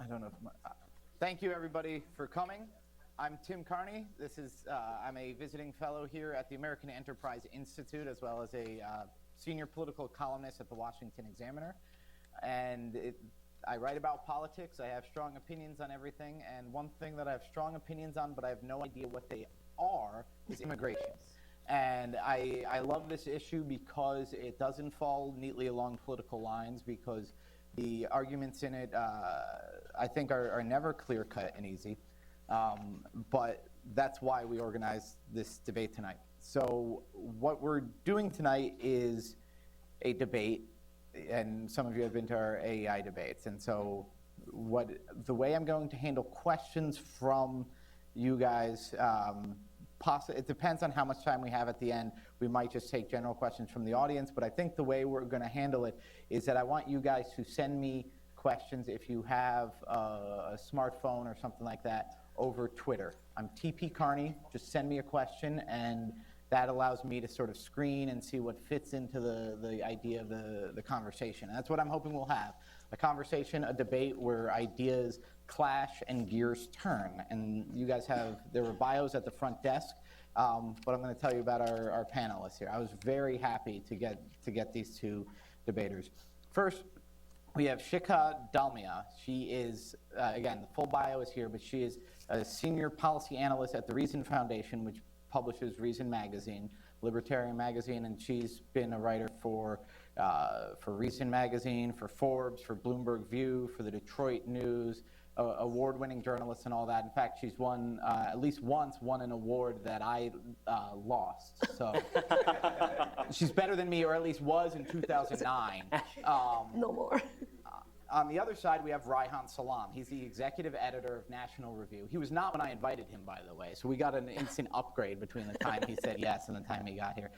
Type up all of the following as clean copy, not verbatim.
I don't know if thank you everybody for coming. I'm Tim Carney. I'm a visiting fellow here at the American Enterprise Institute, as well as a senior political columnist at the Washington Examiner. And I write about politics. I have strong opinions on everything. And one thing that I have strong opinions on, but I have no idea what they are, is immigration. And I love this issue because it doesn't fall neatly along political lines, because the arguments in it, I think, are never clear-cut and easy. But that's why we organized this debate tonight. So what we're doing tonight is a debate, and some of you have been to our AEI debates. And so the way I'm going to handle questions from you guys, it depends on how much time we have at the end. We might just take general questions from the audience, but I think the way we're going to handle it is that I want you guys to send me questions if you have a smartphone or something like that over Twitter. I'm TP Carney. Just send me a question, and that allows me to sort of screen and see what fits into the idea of the conversation. And that's what I'm hoping we'll have. A conversation, a debate where ideas clash and gears turn. And you guys there were bios at the front desk, but I'm going to tell you about our panelists here. I was very happy to get these two debaters. First, we have Shikha Dalmia. She is, again, the full bio is here, but she is a senior policy analyst at the Reason Foundation, which publishes Reason Magazine, libertarian magazine, and she's been a writer for Reason Magazine, for Forbes, for Bloomberg View, for the Detroit News, award-winning journalist and all that. In fact, she's won, at least once, won an award that I lost. So she's better than me, or at least was in 2009. No more. On the other side, we have Reihan Salam. He's the executive editor of National Review. He was not when I invited him, by the way, so we got an instant upgrade between the time he said yes and the time he got here.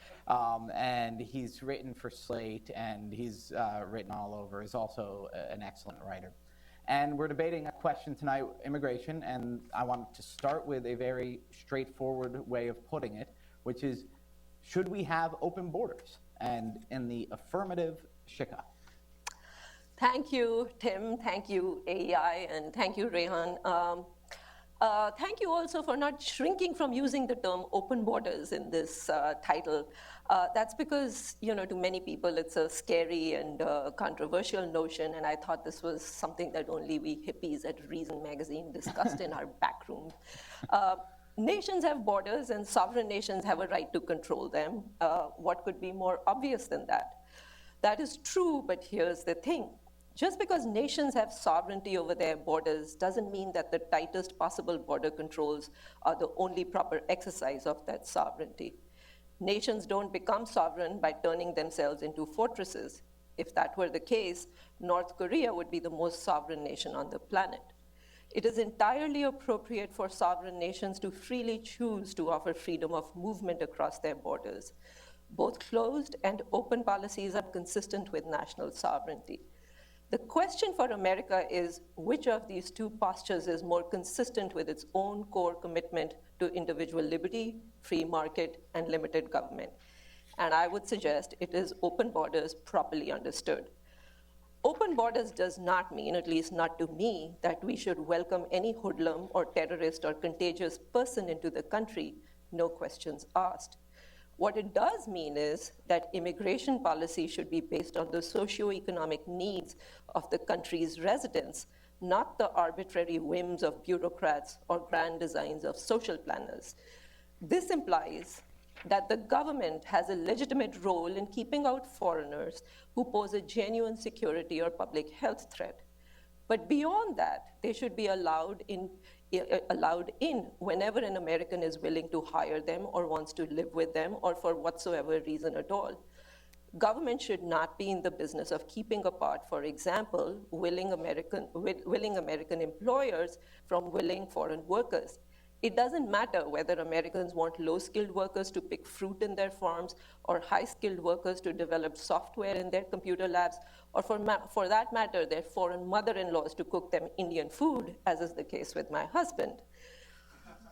And he's written for Slate, and he's written all over. He's also an excellent writer. And we're debating a question tonight, immigration, and I want to start with a very straightforward way of putting it, which is, should we have open borders? And in the affirmative, Shikha. Thank you, Tim. Thank you, AEI, and thank you, Reihan. Thank you also for not shrinking from using the term open borders in this title. That's because, to many people, it's a scary and controversial notion, and I thought this was something that only we hippies at Reason Magazine discussed in our back room. Nations have borders, and sovereign nations have a right to control them. What could be more obvious than that? That is true, but here's the thing. Just because nations have sovereignty over their borders doesn't mean that the tightest possible border controls are the only proper exercise of that sovereignty. Nations don't become sovereign by turning themselves into fortresses. If that were the case, North Korea would be the most sovereign nation on the planet. It is entirely appropriate for sovereign nations to freely choose to offer freedom of movement across their borders. Both closed and open policies are consistent with national sovereignty. The question for America is, which of these two postures is more consistent with its own core commitment to individual liberty, free market, and limited government? And I would suggest it is open borders properly understood. Open borders does not mean, at least not to me, that we should welcome any hoodlum or terrorist or contagious person into the country, no questions asked. What it does mean is that immigration policy should be based on the socioeconomic needs of the country's residents, not the arbitrary whims of bureaucrats or grand designs of social planners. This implies that the government has a legitimate role in keeping out foreigners who pose a genuine security or public health threat. But beyond that, they should be allowed in whenever an American is willing to hire them or wants to live with them or for whatsoever reason at all. Government should not be in the business of keeping apart, for example, willing American employers from willing foreign workers. It doesn't matter whether Americans want low-skilled workers to pick fruit in their farms or high-skilled workers to develop software in their computer labs, or for that matter, their foreign mother-in-laws to cook them Indian food, as is the case with my husband.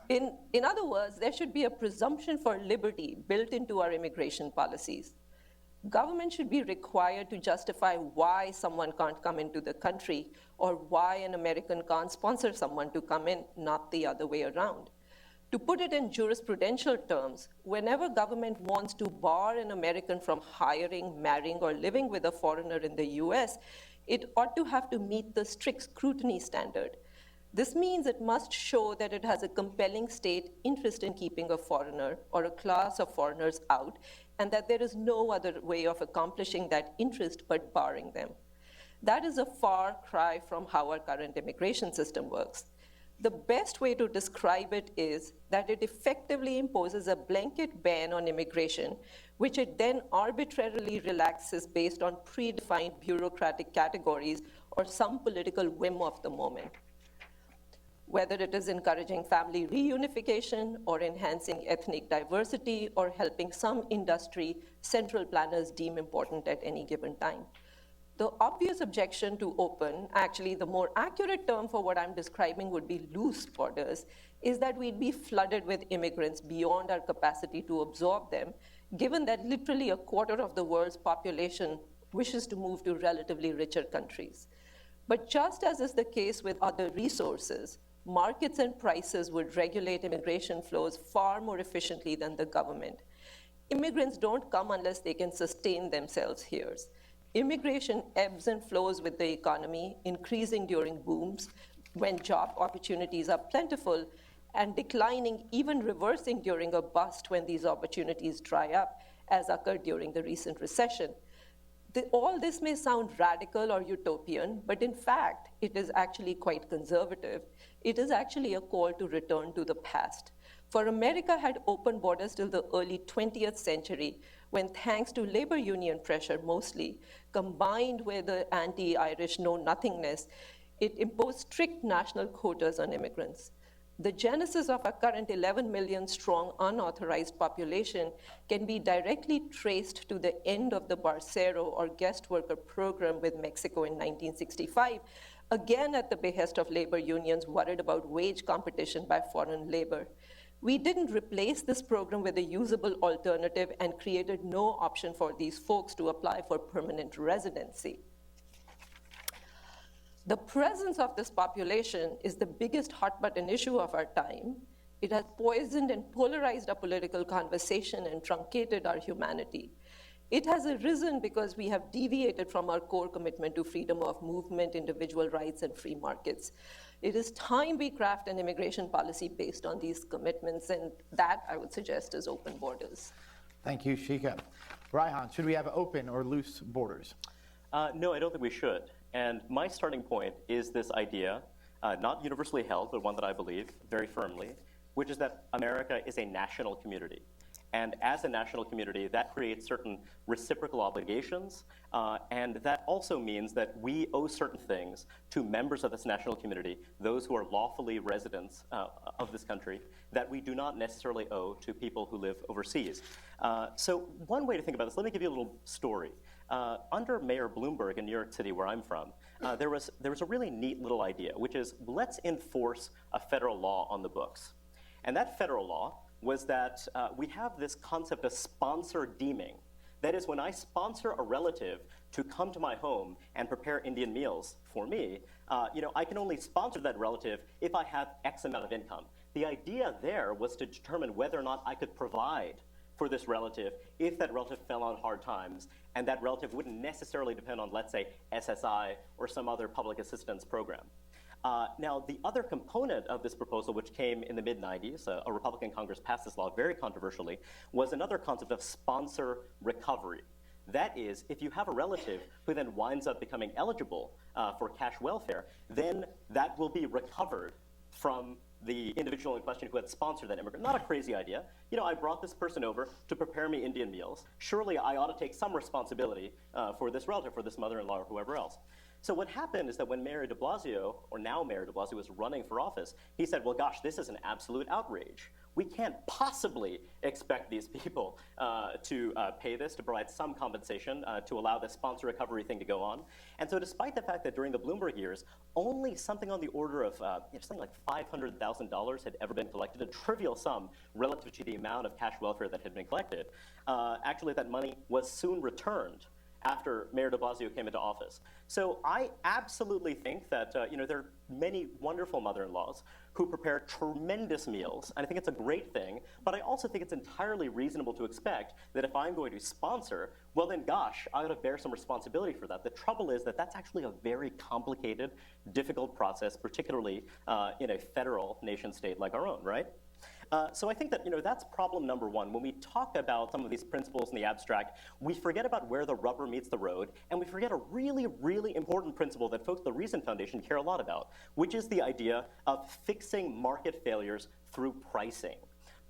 In other words, there should be a presumption for liberty built into our immigration policies. Government should be required to justify why someone can't come into the country or why an American can't sponsor someone to come in, not the other way around. To put it in jurisprudential terms, whenever government wants to bar an American from hiring, marrying, or living with a foreigner in the US, it ought to have to meet the strict scrutiny standard. This means it must show that it has a compelling state interest in keeping a foreigner or a class of foreigners out, and that there is no other way of accomplishing that interest but barring them. That is a far cry from how our current immigration system works. The best way to describe it is that it effectively imposes a blanket ban on immigration, which it then arbitrarily relaxes based on predefined bureaucratic categories or some political whim of the moment. Whether it is encouraging family reunification or enhancing ethnic diversity or helping some industry central planners deem important at any given time. The obvious objection to open, actually the more accurate term for what I'm describing would be loose borders, is that we'd be flooded with immigrants beyond our capacity to absorb them, given that literally a quarter of the world's population wishes to move to relatively richer countries. But just as is the case with other resources, markets and prices would regulate immigration flows far more efficiently than the government. Immigrants don't come unless they can sustain themselves here. Immigration ebbs and flows with the economy, increasing during booms when job opportunities are plentiful, and declining, even reversing during a bust when these opportunities dry up, as occurred during the recent recession. All this may sound radical or utopian, but in fact, it is actually quite conservative. It is actually a call to return to the past. For America had open borders till the early 20th century, when thanks to labor union pressure mostly, combined with the anti-Irish know-nothingness, it imposed strict national quotas on immigrants. The genesis of our current 11 million strong unauthorized population can be directly traced to the end of the Barcero or guest worker program with Mexico in 1965, again at the behest of labor unions worried about wage competition by foreign labor. We didn't replace this program with a usable alternative and created no option for these folks to apply for permanent residency. The presence of this population is the biggest hot-button issue of our time. It has poisoned and polarized our political conversation and truncated our humanity. It has arisen because we have deviated from our core commitment to freedom of movement, individual rights, and free markets. It is time we craft an immigration policy based on these commitments, and that, I would suggest, is open borders. Thank you, Shikha. Reihan, should we have open or loose borders? No, I don't think we should. And my starting point is this idea, not universally held, but one that I believe very firmly, which is that America is a national community. And as a national community, that creates certain reciprocal obligations, and that also means that we owe certain things to members of this national community, those who are lawfully residents of this country, that we do not necessarily owe to people who live overseas. So one way to think about this, let me give you a little story. Under Mayor Bloomberg in New York City, where I'm from, there was a really neat little idea, which is let's enforce a federal law on the books. And that federal law was that we have this concept of sponsor deeming. That is, when I sponsor a relative to come to my home and prepare Indian meals for me, I can only sponsor that relative if I have X amount of income. The idea there was to determine whether or not I could provide for this relative if that relative fell on hard times, and that relative wouldn't necessarily depend on, let's say, SSI or some other public assistance program. Now, the other component of this proposal, which came in the mid-90s, a Republican Congress passed this law very controversially, was another concept of sponsor recovery. That is, if you have a relative who then winds up becoming eligible for cash welfare, then that will be recovered from the individual in question who had sponsored that immigrant. Not a crazy idea. I brought this person over to prepare me Indian meals. Surely I ought to take some responsibility for this relative, for this mother-in-law or whoever else. So what happened is that when Mayor de Blasio, or now Mayor de Blasio, was running for office, he said, well, gosh, this is an absolute outrage. We can't possibly expect these people to pay this, to provide some compensation, to allow this sponsor recovery thing to go on. And so despite the fact that during the Bloomberg years, only something on the order of something like $500,000 had ever been collected, a trivial sum relative to the amount of cash welfare that had been collected, actually that money was soon returned after Mayor de Blasio came into office. So I absolutely think that there are many wonderful mother-in-laws who prepare tremendous meals, and I think it's a great thing, but I also think it's entirely reasonable to expect that if I'm going to sponsor, well then gosh, I ought to bear some responsibility for that. The trouble is that that's actually a very complicated, difficult process, particularly in a federal nation state like our own, right? So I think that that's problem number one. When we talk about some of these principles in the abstract, we forget about where the rubber meets the road, and we forget a really, really important principle that folks at the Reason Foundation care a lot about, which is the idea of fixing market failures through pricing.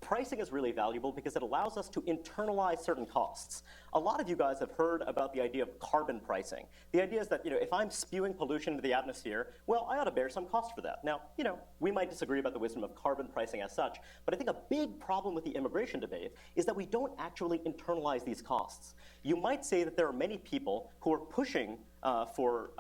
Pricing is really valuable because it allows us to internalize certain costs. A lot of you guys have heard about the idea of carbon pricing. The idea is that if I'm spewing pollution into the atmosphere, well, I ought to bear some cost for that. Now, we might disagree about the wisdom of carbon pricing as such, but I think a big problem with the immigration debate is that we don't actually internalize these costs. You might say that there are many people who are pushing for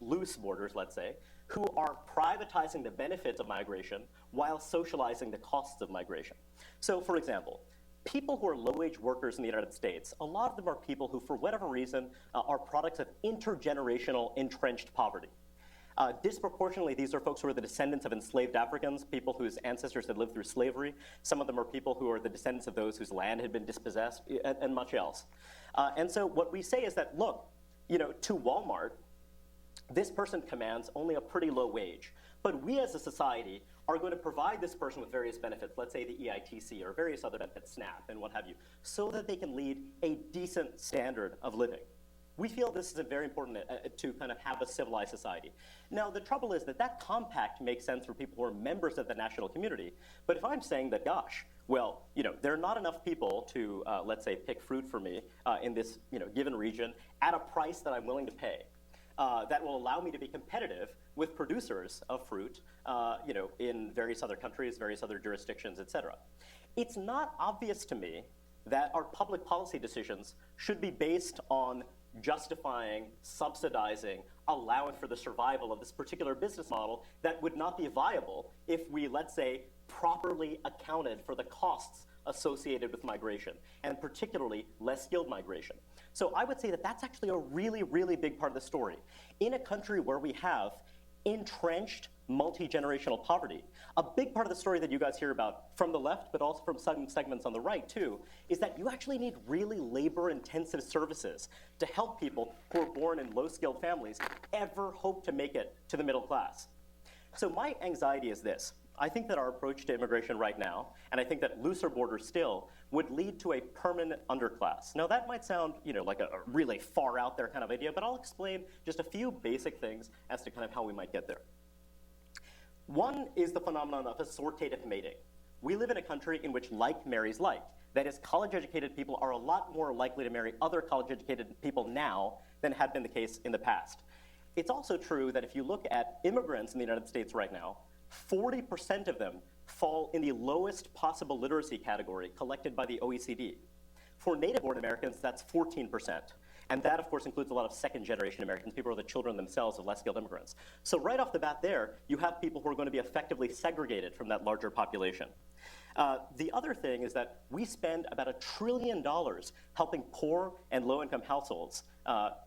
loose borders, let's say, who are privatizing the benefits of migration while socializing the costs of migration. So, for example, people who are low-wage workers in the United States, a lot of them are people who, for whatever reason, are products of intergenerational entrenched poverty. Disproportionately, these are folks who are the descendants of enslaved Africans, people whose ancestors had lived through slavery. Some of them are people who are the descendants of those whose land had been dispossessed, and much else. And so what we say is that, look, to Walmart, this person commands only a pretty low wage. But we as a society are going to provide this person with various benefits, let's say the EITC or various other benefits, SNAP and what have you, so that they can lead a decent standard of living. We feel this is very important to kind of have a civilized society. Now, the trouble is that that compact makes sense for people who are members of the national community. But if I'm saying that, gosh, well, there are not enough people to, let's say, pick fruit for me in this given region at a price that I'm willing to pay, that will allow me to be competitive with producers of fruit, in various other countries, various other jurisdictions, et cetera. It's not obvious to me that our public policy decisions should be based on justifying, subsidizing, allowing for the survival of this particular business model that would not be viable if we, let's say, properly accounted for the costs associated with migration, and particularly less skilled migration. So I would say that that's actually a really, really big part of the story. In a country where we have entrenched multi-generational poverty, a big part of the story that you guys hear about from the left, but also from some segments on the right too, is that you actually need really labor-intensive services to help people who are born in low-skilled families ever hope to make it to the middle class. So my anxiety is this. I think that our approach to immigration right now, and I think that looser borders still, would lead to a permanent underclass. Now that might sound, like a really far out there kind of idea, but I'll explain just a few basic things as to kind of how we might get there. One is the phenomenon of assortative mating. We live in a country in which like marries like. That is, college-educated people are a lot more likely to marry other college-educated people now than had been the case in the past. It's also true that if you look at immigrants in the United States right now, 40% of them fall in the lowest possible literacy category collected by the OECD. For native-born Americans, that's 14%. And that, of course, includes a lot of second-generation Americans, people who are the children themselves of less skilled immigrants. So right off the bat there, you have people who are going to be effectively segregated from that larger population. The other thing is that we spend about $1 trillion helping poor and low-income households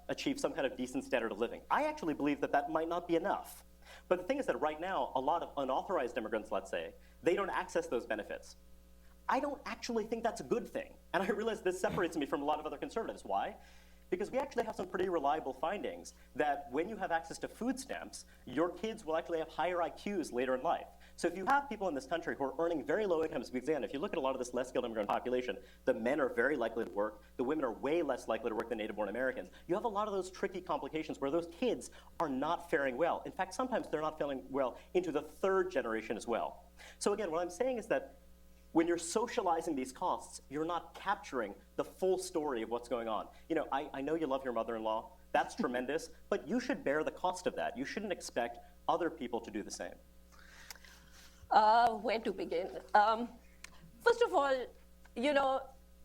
achieve some kind of decent standard of living. I actually believe that that might not be enough. But the thing is that right now, a lot of unauthorized immigrants, let's say, they don't access those benefits. I don't actually think that's a good thing. And I realize this separates me from a lot of other conservatives. Why? Because we actually have some pretty reliable findings that when you have access to food stamps, your kids will actually have higher IQs later in life. So if you have people in this country who are earning very low incomes, because again, if you look at a lot of this less skilled immigrant population, the men are very likely to work, the women are way less likely to work than native-born Americans. You have a lot of those tricky complications where those kids are not faring well. In fact, sometimes they're not faring well into the third generation as well. So again, what I'm saying is that when you're socializing these costs, you're not capturing the full story of what's going on. I know you love your mother-in-law. That's tremendous, but you should bear the cost of that. You shouldn't expect other people to do the same. Where to begin? First of all,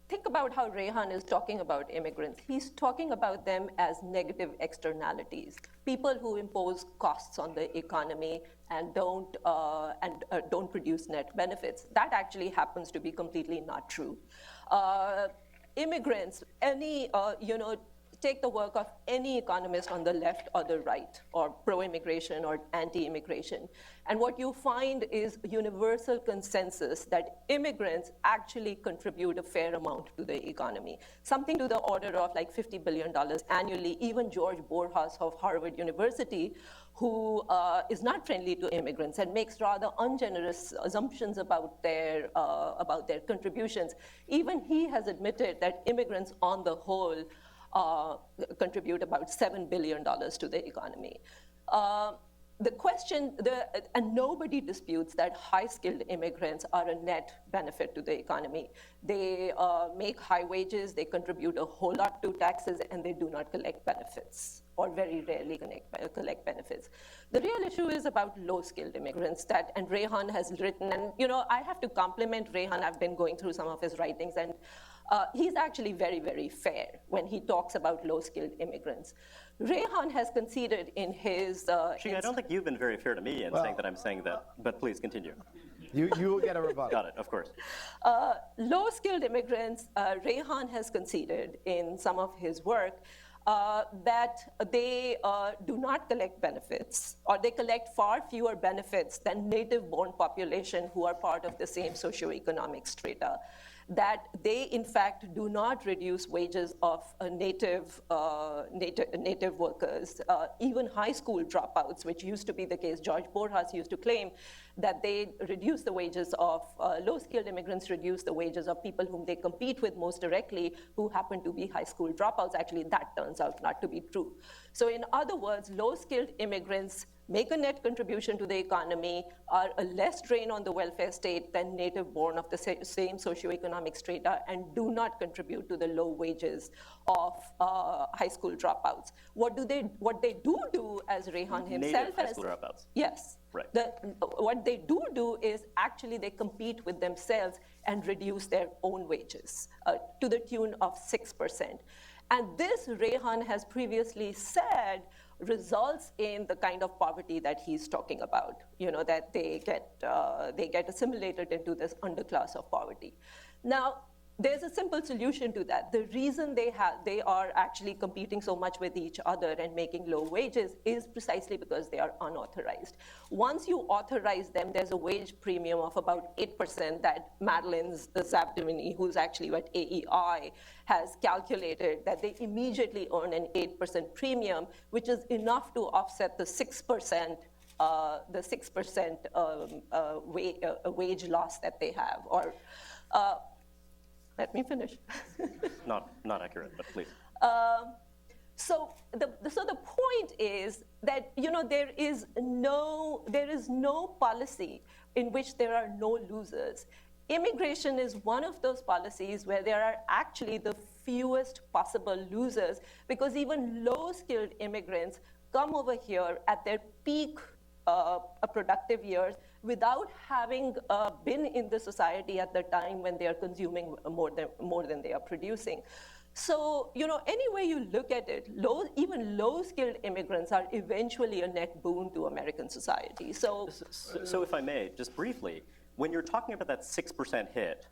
think about how Reihan is talking about immigrants. He's talking about them as negative externalities, people who impose costs on the economy and don't produce net benefits. That actually happens to be completely not true. Immigrants, take the work of any economist on the left or the right, or pro-immigration or anti-immigration. And what you find is universal consensus that immigrants actually contribute a fair amount to the economy, something to the order of like $50 billion annually. Even George Borjas of Harvard University, who is not friendly to immigrants and makes rather ungenerous assumptions about their contributions, even he has admitted that immigrants on the whole contribute about $7 billion to the economy. And nobody disputes that high-skilled immigrants are a net benefit to the economy. They make high wages, they contribute a whole lot to taxes, and they do not collect benefits, or very rarely collect benefits. The real issue is about low-skilled immigrants and Reihan has written, and I have to compliment Reihan. I've been going through some of his writings, and he's actually very, very fair when he talks about low-skilled immigrants. Reihan has conceded in his... Shikha, I don't think you've been very fair to me in saying that I'm saying that, but please continue. You will get a rebuttal. Got it, of course. Low-skilled immigrants, Reihan has conceded in some of his work that they do not collect benefits, or they collect far fewer benefits than native-born population who are part of the same socioeconomic strata, that they, in fact, do not reduce wages of native workers. Even high school dropouts, which used to be the case, George Borjas used to claim that they reduce the wages of low-skilled immigrants, reduce the wages of people whom they compete with most directly, who happen to be high school dropouts. Actually, that turns out not to be true. So in other words, low-skilled immigrants make a net contribution to the economy, are a less drain on the welfare state than native-born of the same socioeconomic strata, and do not contribute to the low wages of high school dropouts. What they do, as Reihan himself Native high school dropouts. Yes. Right. What they do is actually they compete with themselves and reduce their own wages to the tune of 6%. And this, Reihan has previously said, results in the kind of poverty that he's talking about, that they get assimilated into this underclass of poverty. Now, there's a simple solution to that. The reason they are actually competing so much with each other and making low wages is precisely because they are unauthorized. Once you authorize them, there's a wage premium of about 8% that Madeline Zabdimini, who's actually at AEI, has calculated that they immediately earn an 8% premium, which is enough to offset the 6% wage loss that they have. Or let me finish. Not accurate, but please. So the point is that there is no policy in which there are no losers. Immigration is one of those policies where there are actually the fewest possible losers, because even low-skilled immigrants come over here at their peak productive years without having been in the society at the time when they are consuming more than they are producing. So, any way you look at it, even low-skilled immigrants are eventually a net boon to American society. So if I may, just briefly, when you're talking about that 6% hit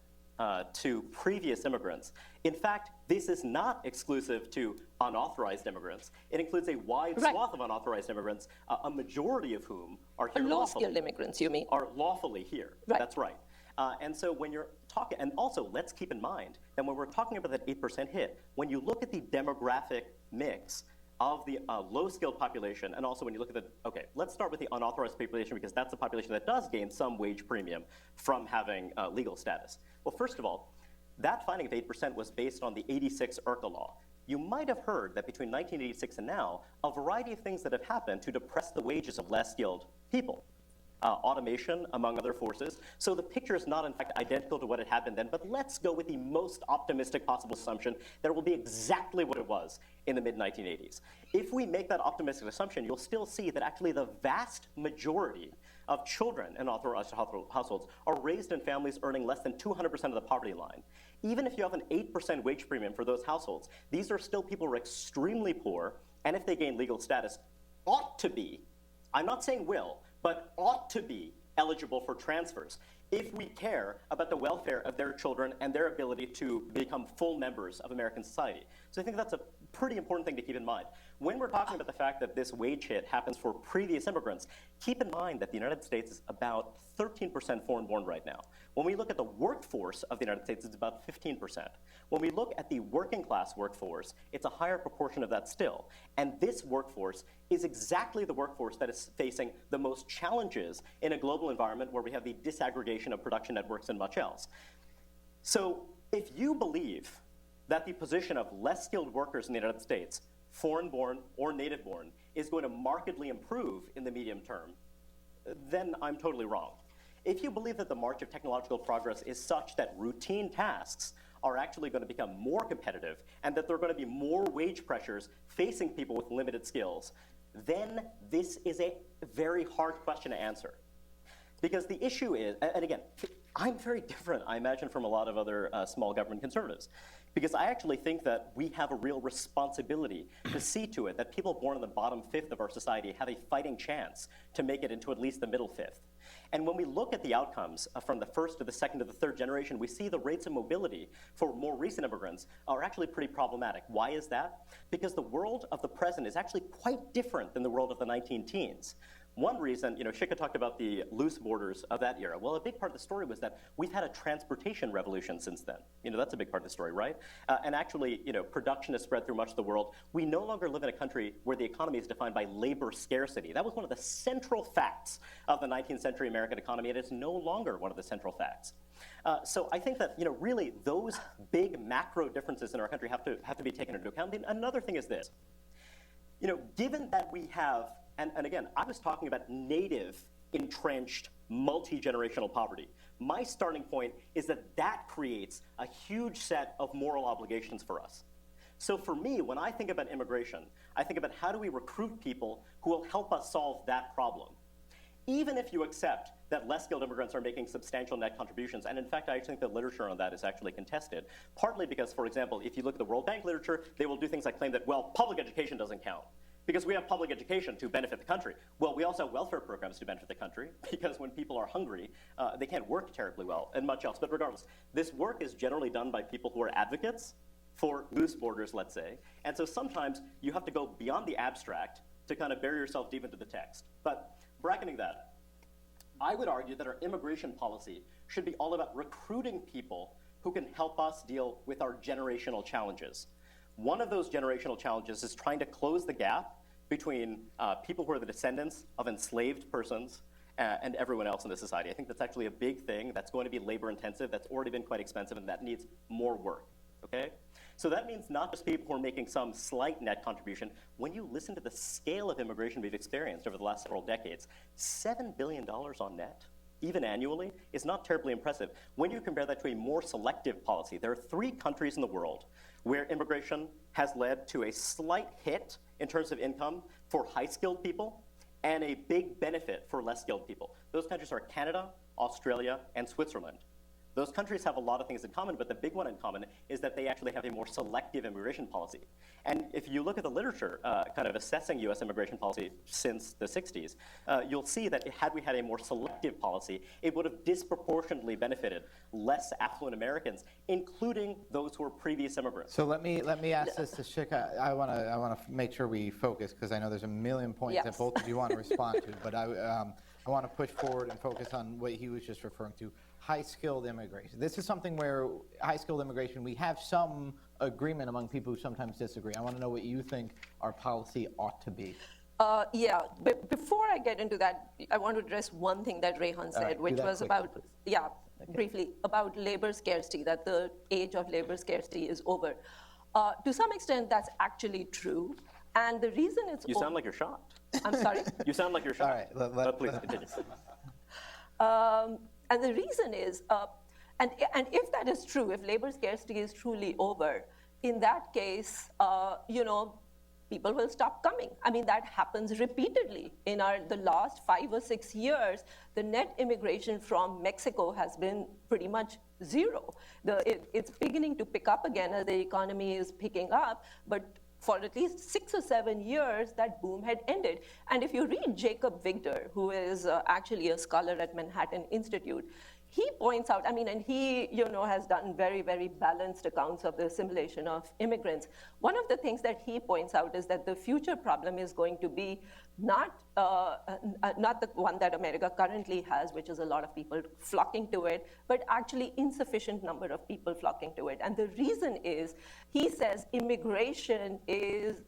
to previous immigrants, in fact, this is not exclusive to unauthorized immigrants. It includes a wide swath of unauthorized immigrants, a majority of whom are here lawfully. Low-skilled immigrants, you mean? Are lawfully here. Right. That's right. And so when you're talking, and also let's keep in mind that when we're talking about that 8% hit, when you look at the demographic mix of the low-skilled population, and also when you look at let's start with the unauthorized population, because that's the population that does gain some wage premium from having legal status. Well, first of all, that finding of 8% was based on the 86 IRCA law. You might have heard that between 1986 and now, a variety of things that have happened to depress the wages of less skilled people. automation, among other forces. So the picture is not, in fact, identical to what had happened then, but let's go with the most optimistic possible assumption that it will be exactly what it was in the mid-1980s. If we make that optimistic assumption, you'll still see that actually the vast majority of children in authorized households are raised in families earning less than 200% of the poverty line. Even if you have an 8% wage premium for those households, these are still people who are extremely poor, and if they gain legal status, ought to be, I'm not saying will, but ought to be eligible for transfers if we care about the welfare of their children and their ability to become full members of American society. So I think that's a pretty important thing to keep in mind. When we're talking about the fact that this wage hit happens for previous immigrants, keep in mind that the United States is about 13% foreign-born right now. When we look at the workforce of the United States, it's about 15%. When we look at the working class workforce, it's a higher proportion of that still. And this workforce is exactly the workforce that is facing the most challenges in a global environment where we have the disaggregation of production networks and much else. So if you believe that the position of less skilled workers in the United States, foreign-born or native-born, is going to markedly improve in the medium term, then I'm totally wrong. If you believe that the march of technological progress is such that routine tasks are actually going to become more competitive and that there are going to be more wage pressures facing people with limited skills, then this is a very hard question to answer. Because the issue is, and again, I'm very different, I imagine, from a lot of other small government conservatives, because I actually think that we have a real responsibility to see to it that people born in the bottom fifth of our society have a fighting chance to make it into at least the middle fifth. And when we look at the outcomes from the first to the second to the third generation, we see the rates of mobility for more recent immigrants are actually pretty problematic. Why is that? Because the world of the present is actually quite different than the world of the 19-teens. One reason, Shikha talked about the loose borders of that era. Well, a big part of the story was that we've had a transportation revolution since then. That's a big part of the story, right? And actually, production has spread through much of the world. We no longer live in a country where the economy is defined by labor scarcity. That was one of the central facts of the 19th century American economy, and it's no longer one of the central facts. So I think that, really, those big macro differences in our country have to be taken into account. And another thing is this. Given that we have, and again, I was talking about native, entrenched, multi-generational poverty. My starting point is that that creates a huge set of moral obligations for us. So for me, when I think about immigration, I think about how do we recruit people who will help us solve that problem. Even if you accept that less skilled immigrants are making substantial net contributions, and in fact, I think the literature on that is actually contested, partly because, for example, if you look at the World Bank literature, they will do things like claim that, well, public education doesn't count. Because we have public education to benefit the country. Well, we also have welfare programs to benefit the country, because when people are hungry, they can't work terribly well, and much else. But regardless, this work is generally done by people who are advocates for loose borders, let's say. And so sometimes you have to go beyond the abstract to kind of bury yourself deep into the text. But bracketing that, I would argue that our immigration policy should be all about recruiting people who can help us deal with our generational challenges. One of those generational challenges is trying to close the gap between people who are the descendants of enslaved persons and everyone else in the society. I think that's actually a big thing that's going to be labor intensive, that's already been quite expensive, and that needs more work, okay? So that means not just people who are making some slight net contribution. When you listen to the scale of immigration we've experienced over the last several decades, $7 billion on net, even annually, is not terribly impressive. When you compare that to a more selective policy, there are 3 countries in the world where immigration has led to a slight hit in terms of income for high-skilled people and a big benefit for less skilled people. Those countries are Canada, Australia, and Switzerland. Those countries have a lot of things in common, but the big one in common is that they actually have a more selective immigration policy. And if you look at the literature kind of assessing US immigration policy since the 60s, you'll see that had we had a more selective policy, it would have disproportionately benefited less affluent Americans, including those who were previous immigrants. So let me ask this to Shikha. I want to make sure we focus, because I know there's a million points that both of you want to respond to, but I want to push forward and focus on what he was just referring to. High-skilled immigration. This is something where high-skilled immigration, we have some agreement among people who sometimes disagree. I want to know what you think our policy ought to be. But before I get into that, I want to address one thing that Reihan said, which was about, briefly, about labor scarcity, that the age of labor scarcity is over. To some extent, that's actually true. And the reason it's You sound like you're shocked. I'm sorry? You sound like you're shocked. All right, please continue. And the reason is, and if that is true, if labor scarcity is truly over, in that case, people will stop coming. I mean, that happens repeatedly. In the last 5 or 6 years, the net immigration from Mexico has been pretty much zero. It's beginning to pick up again as the economy is picking up, but for at least 6 or 7 years, that boom had ended. And if you read Jacob Victor, who is actually a scholar at Manhattan Institute, he points out, and he has done very, very balanced accounts of the assimilation of immigrants. One of the things that he points out is that the future problem is going to be not the one that America currently has, which is a lot of people flocking to it, but actually insufficient number of people flocking to it. And the reason is, he says immigration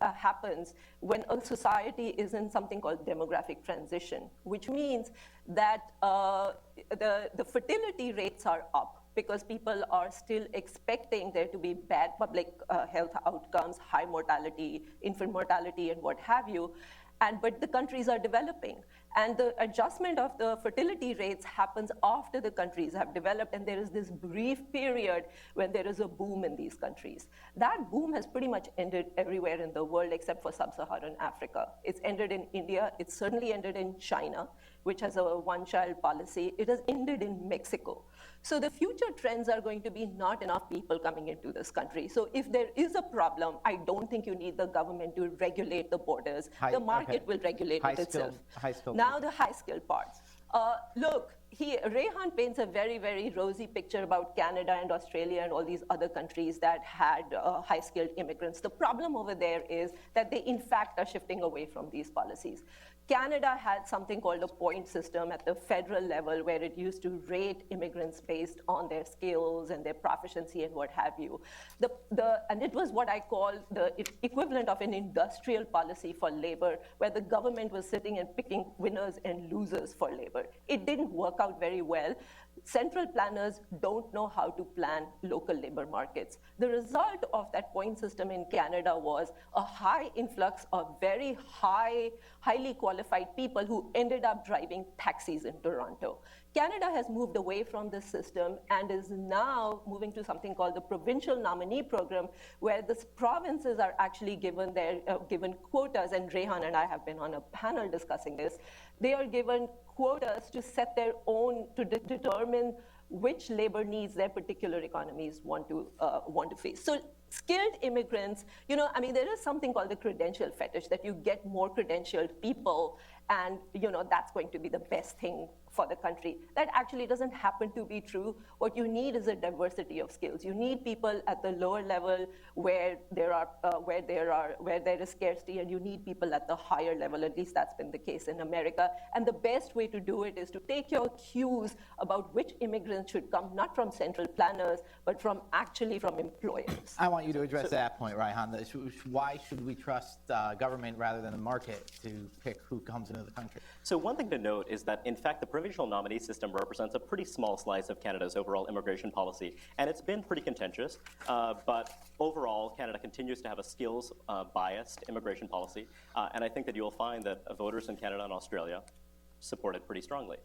happens when a society is in something called demographic transition, which means that the fertility rates are up because people are still expecting there to be bad public health outcomes, high mortality, infant mortality, and what have you. But the countries are developing. And the adjustment of the fertility rates happens after the countries have developed, and there is this brief period when there is a boom in these countries. That boom has pretty much ended everywhere in the world except for sub-Saharan Africa. It's ended in India. It's certainly ended in China, which has a one-child policy. It has ended in Mexico. So the future trends are going to be not enough people coming into this country. So if there is a problem, I don't think you need the government to regulate the borders. The market will regulate it itself. Now the high-skilled part. Look, Reihan paints a very, very rosy picture about Canada and Australia and all these other countries that had high-skilled immigrants. The problem over there is that they, in fact, are shifting away from these policies. Canada had something called a point system at the federal level where it used to rate immigrants based on their skills and their proficiency and what have you. And it was what I call the equivalent of an industrial policy for labor, where the government was sitting and picking winners and losers for labor. It didn't work out very well. Central planners don't know how to plan local labor markets. The result of that point system in Canada was a high influx of very highly qualified people who ended up driving taxis in Toronto. Canada has moved away from this system and is now moving to something called the provincial nominee program, where the provinces are actually given given quotas, and Reihan and I have been on a panel discussing this. They are given quotas to set their own, to determine which labor needs their particular economies want to face. So skilled immigrants, there is something called the credential fetish, that you get more credentialed people and that's going to be the best thing for the country. That actually doesn't happen to be true. What you need is a diversity of skills. You need people at the lower level where there is scarcity, and you need people at the higher level. At least that's been the case in America. And the best way to do it is to take your cues about which immigrants should come, not from central planners, but from employers. I want you to address that point, Reihan. Why should we trust government rather than the market to pick who comes into the country? So one thing to note is that, in fact, the provincial nominee system represents a pretty small slice of Canada's overall immigration policy, and it's been pretty contentious. But overall, Canada continues to have a skills-biased immigration policy, and I think that you'll find that voters in Canada and Australia support it pretty strongly.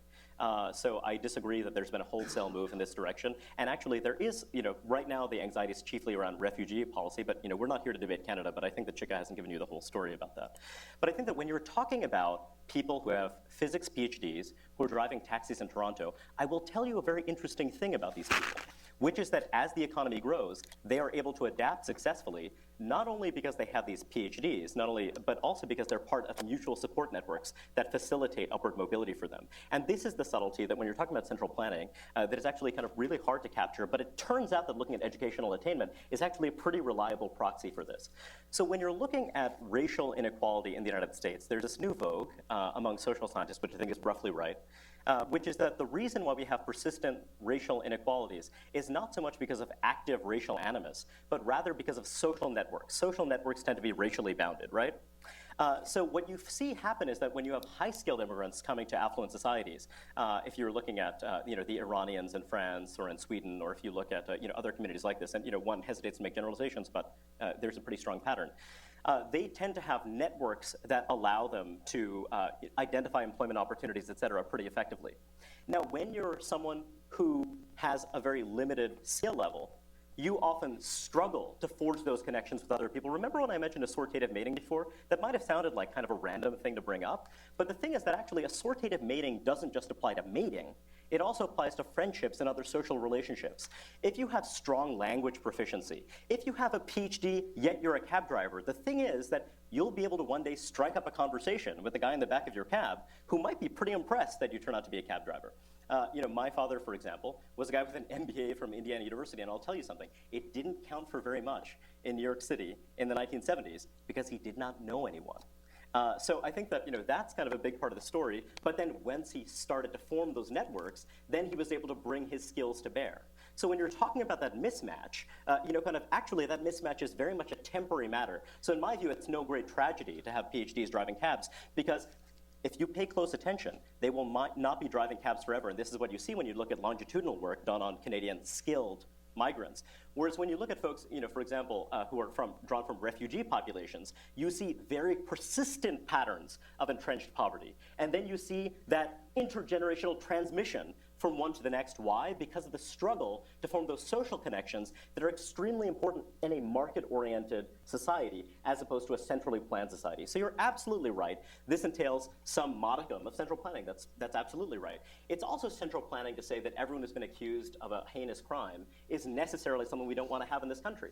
So I disagree that there's been a wholesale move in this direction. And actually, there is, right now the anxiety is chiefly around refugee policy, but we're not here to debate Canada, but I think that Shikha hasn't given you the whole story about that. But I think that when you're talking about people who have physics PhDs who are driving taxis in Toronto, I will tell you a very interesting thing about these people, which is that as the economy grows, they are able to adapt successfully, not only because they have these PhDs, but also because they're part of mutual support networks that facilitate upward mobility for them. And this is the subtlety that when you're talking about central planning, that is actually kind of really hard to capture, but it turns out that looking at educational attainment is actually a pretty reliable proxy for this. So when you're looking at racial inequality in the United States, there's this new vogue among social scientists, which I think is roughly right, which is that the reason why we have persistent racial inequalities is not so much because of active racial animus, but rather because of social networks. Social networks tend to be racially bounded, right? So what you see happen is that when you have high-skilled immigrants coming to affluent societies, if you're looking at the Iranians in France or in Sweden, or if you look at other communities like this, and one hesitates to make generalizations, but there's a pretty strong pattern. they tend to have networks that allow them to identify employment opportunities, et cetera, pretty effectively. Now, when you're someone who has a very limited skill level, you often struggle to forge those connections with other people. Remember when I mentioned assortative mating before? That might have sounded like kind of a random thing to bring up, but the thing is that actually assortative mating doesn't just apply to mating. It also applies to friendships and other social relationships. If you have strong language proficiency, if you have a PhD, yet you're a cab driver, the thing is that you'll be able to one day strike up a conversation with the guy in the back of your cab who might be pretty impressed that you turn out to be a cab driver. My father, for example, was a guy with an MBA from Indiana University, and I'll tell you something, it didn't count for very much in New York City in the 1970s because he did not know anyone. So I think that that's kind of a big part of the story, but then once he started to form those networks, then he was able to bring his skills to bear. So when you're talking about that mismatch, actually that mismatch is very much a temporary matter. So in my view, it's no great tragedy to have PhDs driving cabs, because if you pay close attention, they will not be driving cabs forever. And this is what you see when you look at longitudinal work done on Canadian skilled migrants. Whereas when you look at folks, for example, who are drawn from refugee populations, you see very persistent patterns of entrenched poverty. And then you see that intergenerational transmission from one to the next. Why? Because of the struggle to form those social connections that are extremely important in a market-oriented society as opposed to a centrally planned society. So you're absolutely right. This entails some modicum of central planning. That's absolutely right. It's also central planning to say that everyone who's been accused of a heinous crime is necessarily someone we don't want to have in this country.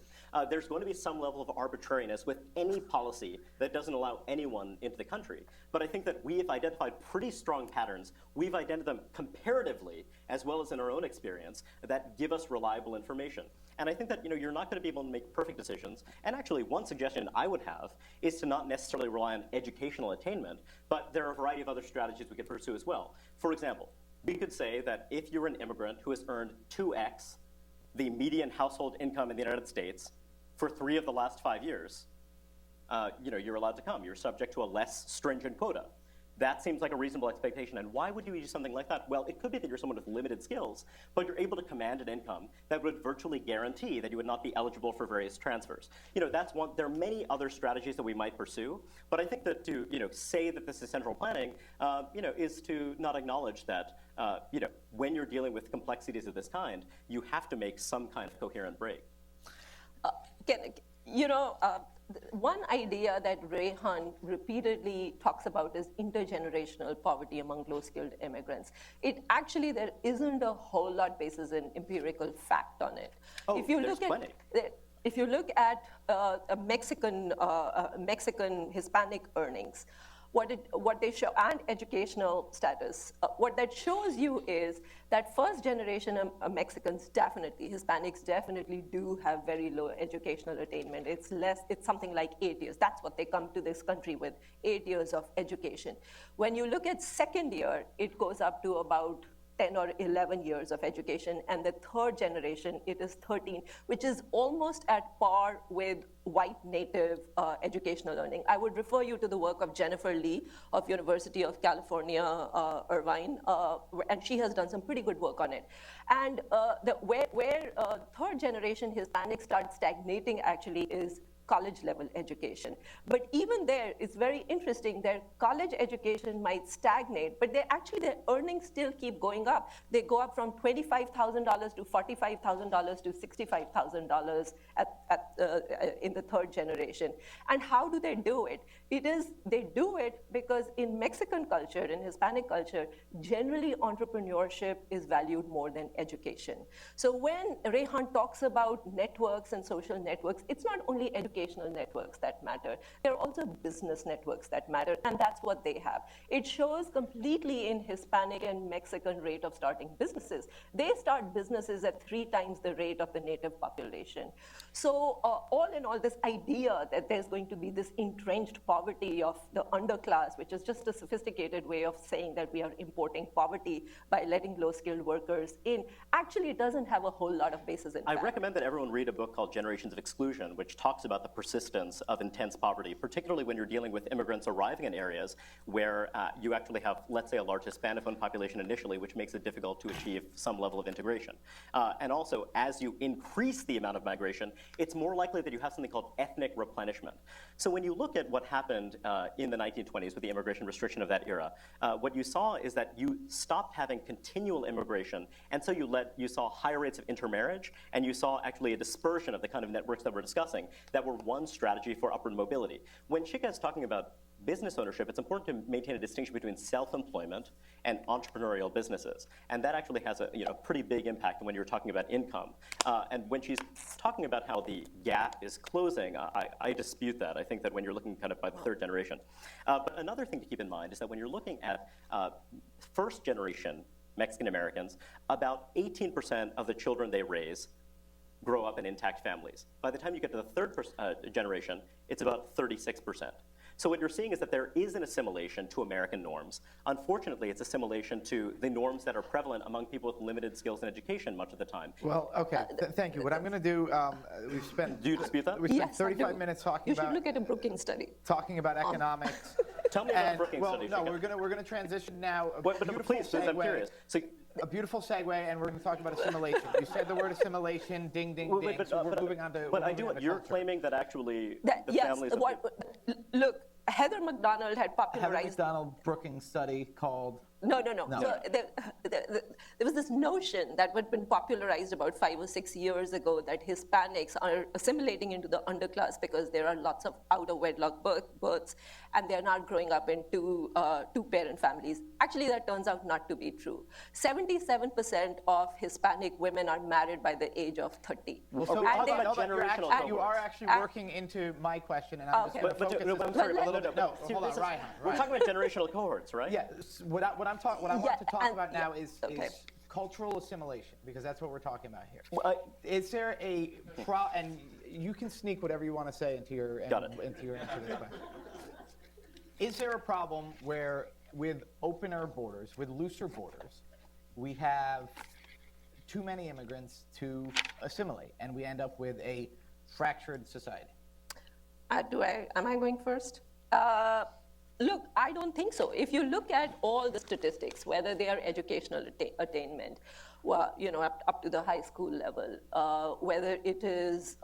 There's going to be some level of arbitrariness with any policy that doesn't allow anyone into the country. But I think that we have identified pretty strong patterns. We've identified them comparatively, as well as in our own experience, that give us reliable information. And I think that you're not going to be able to make perfect decisions. And actually, one suggestion I would have is to not necessarily rely on educational attainment, but there are a variety of other strategies we could pursue as well. For example, we could say that if you're an immigrant who has earned 2x the median household income in the United States for 3 of the last 5 years, you're allowed to come. You're subject to a less stringent quota. That seems like a reasonable expectation. And why would you do something like that? Well, it could be that you're someone with limited skills, but you're able to command an income that would virtually guarantee that you would not be eligible for various transfers. That's one. There are many other strategies that we might pursue, but I think that to say that this is central planning, is to not acknowledge that when you're dealing with complexities of this kind, you have to make some kind of coherent break. One idea that Reihan repeatedly talks about is intergenerational poverty among low-skilled immigrants. There isn't a whole lot basis in empirical fact on it. Oh, if you there's plenty. If you look at Mexican Hispanic earnings, what they show, and educational status, what that shows you is that first generation Mexicans definitely, Hispanics definitely do have very low educational attainment. It's something like 8 years. That's what they come to this country with, 8 years of education. When you look at second year, it goes up to about 10 or 11 years of education, and the third generation, it is 13, which is almost at par with white native educational learning. I would refer you to the work of Jennifer Lee of University of California, Irvine, and she has done some pretty good work on it. And where third generation Hispanics start stagnating actually is college level education. But even there, it's very interesting. Their college education might stagnate, but their earnings still keep going up. They go up from $25,000 to $45,000 to $65,000 in the third generation. And how do they do it? They do it because in Mexican culture, in Hispanic culture, generally entrepreneurship is valued more than education. So when Reihan talks about networks and social networks, it's not only educational networks that matter. There are also business networks that matter, and that's what they have. It shows completely in Hispanic and Mexican rate of starting businesses. They start businesses at 3 times the rate of the native population. So all in all, this idea that there's going to be this entrenched poverty of the underclass, which is just a sophisticated way of saying that we are importing poverty by letting low-skilled workers in, actually doesn't have a whole lot of basis in fact. I recommend that everyone read a book called Generations of Exclusion, which talks about the persistence of intense poverty, particularly when you're dealing with immigrants arriving in areas where you actually have, let's say, a large Hispanophone population initially, which makes it difficult to achieve some level of integration. And also, as you increase the amount of migration, it's more likely that you have something called ethnic replenishment. So when you look at what happened in the 1920s with the immigration restriction of that era, what you saw is that you stopped having continual immigration, and so you saw higher rates of intermarriage, and you saw actually a dispersion of the kind of networks that we're discussing that were one strategy for upward mobility. When Shikha is talking about business ownership, it's important to maintain a distinction between self-employment and entrepreneurial businesses. And that actually has a pretty big impact when you're talking about income. And when she's talking about how the gap is closing, I dispute that. I think that when you're looking kind of by the third generation. But another thing to keep in mind is that when you're looking at first generation Mexican Americans, about 18% of the children they raise grow up in intact families. By the time you get to the third generation, it's about 36%. So what you're seeing is that there is an assimilation to American norms. Unfortunately, it's assimilation to the norms that are prevalent among people with limited skills and education much of the time. Well, okay, thank you. What I'm going to do, we've spent. Do you dispute that? We spent Yes, 35 minutes talking You should look at a Brookings study. talking about economics. Tell me about Brookings studies. No, we're going to transition now. But please, I'm curious. So, a beautiful segue, and we're going to talk about assimilation. You said the word assimilation, ding, ding, ding. So we're moving on to. But I do. You're claiming that actually the yes, families. Look, Heather McDonald had popularized. Heather McDonald Brookings study called. No. So there was this notion that had been popularized about 5 or 6 years ago that Hispanics are assimilating into the underclass because there are lots of out-of-wedlock births, and they're not growing up in two-parent families. Actually, that turns out not to be true. 77% of Hispanic women are married by the age of 30. Well, so you are actually working into my question, and I'm just going to focus a little bit. No, hold on, Reihan. We're talking about generational cohorts, right? Yeah. What I want to talk about now is cultural assimilation, because that's what we're talking about here. Is there a and you can sneak whatever you want to say into your answer to this question. Is there a problem where with opener borders, with looser borders, we have too many immigrants to assimilate, and we end up with a fractured society? Am I going first? Look, I don't think so. If you look at all the statistics, whether they are educational attainment, well, up to the high school level, whether it is,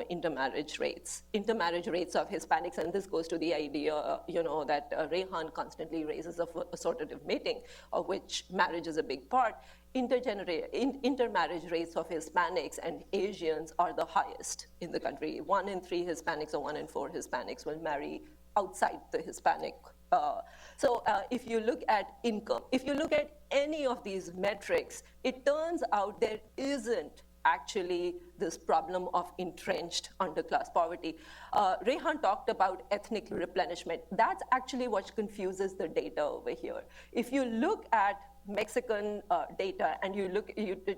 intermarriage rates of Hispanics, and this goes to the idea, that Reihan constantly raises of assortative mating, of which marriage is a big part. Intermarriage rates of Hispanics and Asians are the highest in the country. 1 in 3 Hispanics or 1 in 4 Hispanics will marry outside the Hispanic. So if you look at income, if you look at any of these metrics, it turns out there isn't actually this problem of entrenched underclass poverty. Reihan talked about ethnic replenishment. That's actually what confuses the data over here. If you look at Mexican data and you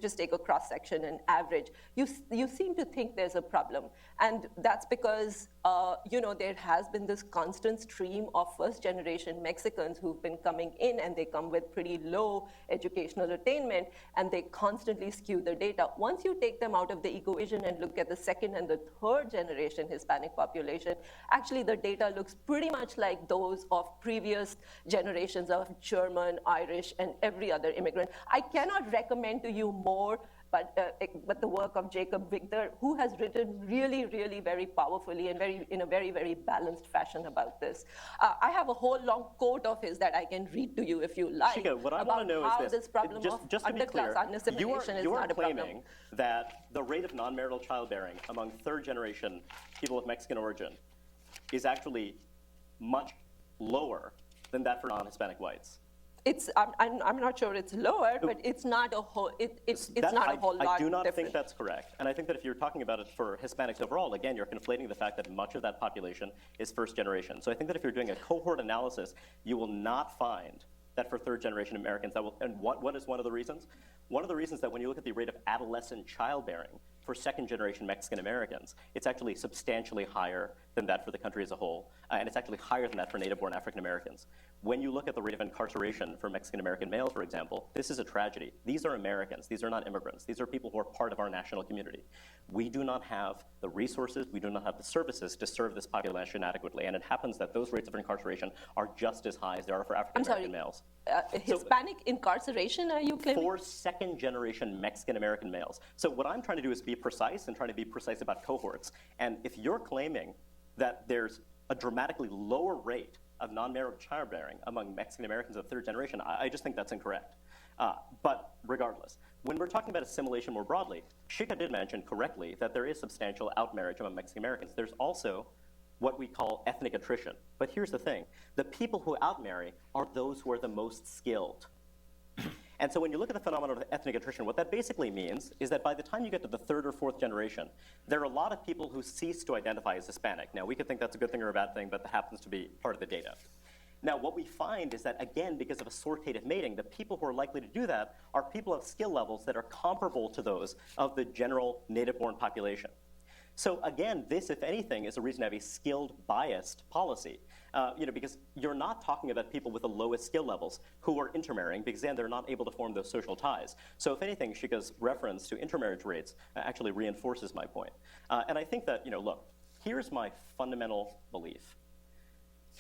just take a cross section and average, you seem to think there's a problem, and that's because there has been this constant stream of first generation Mexicans who've been coming in, and they come with pretty low educational attainment, and they constantly skew the data. Once you take them out of the equation and look at the second and the third generation Hispanic population, actually the data looks pretty much like those of previous generations of German, Irish, and every other immigrant. I cannot recommend to you more but the work of Jacob Victor, who has written really, really very powerfully and in a very, very balanced fashion about this. I have a whole long quote of his that I can read to you if you like. Shikha, what I want to know is this problem just of to be clear, assimilation is not a problem. You are claiming that the rate of non-marital childbearing among third-generation people of Mexican origin is actually much lower than that for non-Hispanic whites. I'm not sure it's lower, but it's not a whole. It's not a whole lot. I do not different. think that's correct, and I think that if you're talking about it for Hispanics overall, again, you're conflating the fact that much of that population is first generation. So I think that if you're doing a cohort analysis, you will not find that for third generation Americans that will. And what is one of the reasons? One of the reasons that when you look at the rate of adolescent childbearing for second generation Mexican Americans, it's actually substantially higher than that for the country as a whole, and it's actually higher than that for native born African Americans. When you look at the rate of incarceration for Mexican American male, for example, this is a tragedy. These are Americans. These are not immigrants. These are people who are part of our national community. we do not have the resources, we do not have the services to serve this population adequately. And it happens that those rates of incarceration are just as high as they are for African-American males. Hispanic incarceration, are you claiming? For second-generation Mexican-American males. So what I'm trying to do is be precise and trying to be precise about cohorts. And if you're claiming that there's a dramatically lower rate of non-married childbearing among Mexican-Americans of third generation, I just think that's incorrect. But regardless, when we're talking about assimilation more broadly, Shikha did mention correctly that there is substantial outmarriage among Mexican-Americans. There's also what we call ethnic attrition. But here's the thing. The people who outmarry are those who are the most skilled. And so when you look at the phenomenon of ethnic attrition, what that basically means is that by the time you get to the third or fourth generation, there are a lot of people who cease to identify as Hispanic. Now, we could think that's a good thing or a bad thing, but that happens to be part of the data. Now, what we find is that, again, because of assortative mating, the people who are likely to do that are people of skill levels that are comparable to those of the general native-born population. So again, this, if anything, is a reason to have a skilled biased policy. Because you're not talking about people with the lowest skill levels who are intermarrying, because then they're not able to form those social ties. So if anything, Shikha's reference to intermarriage rates actually reinforces my point. And I think that, look, here's my fundamental belief.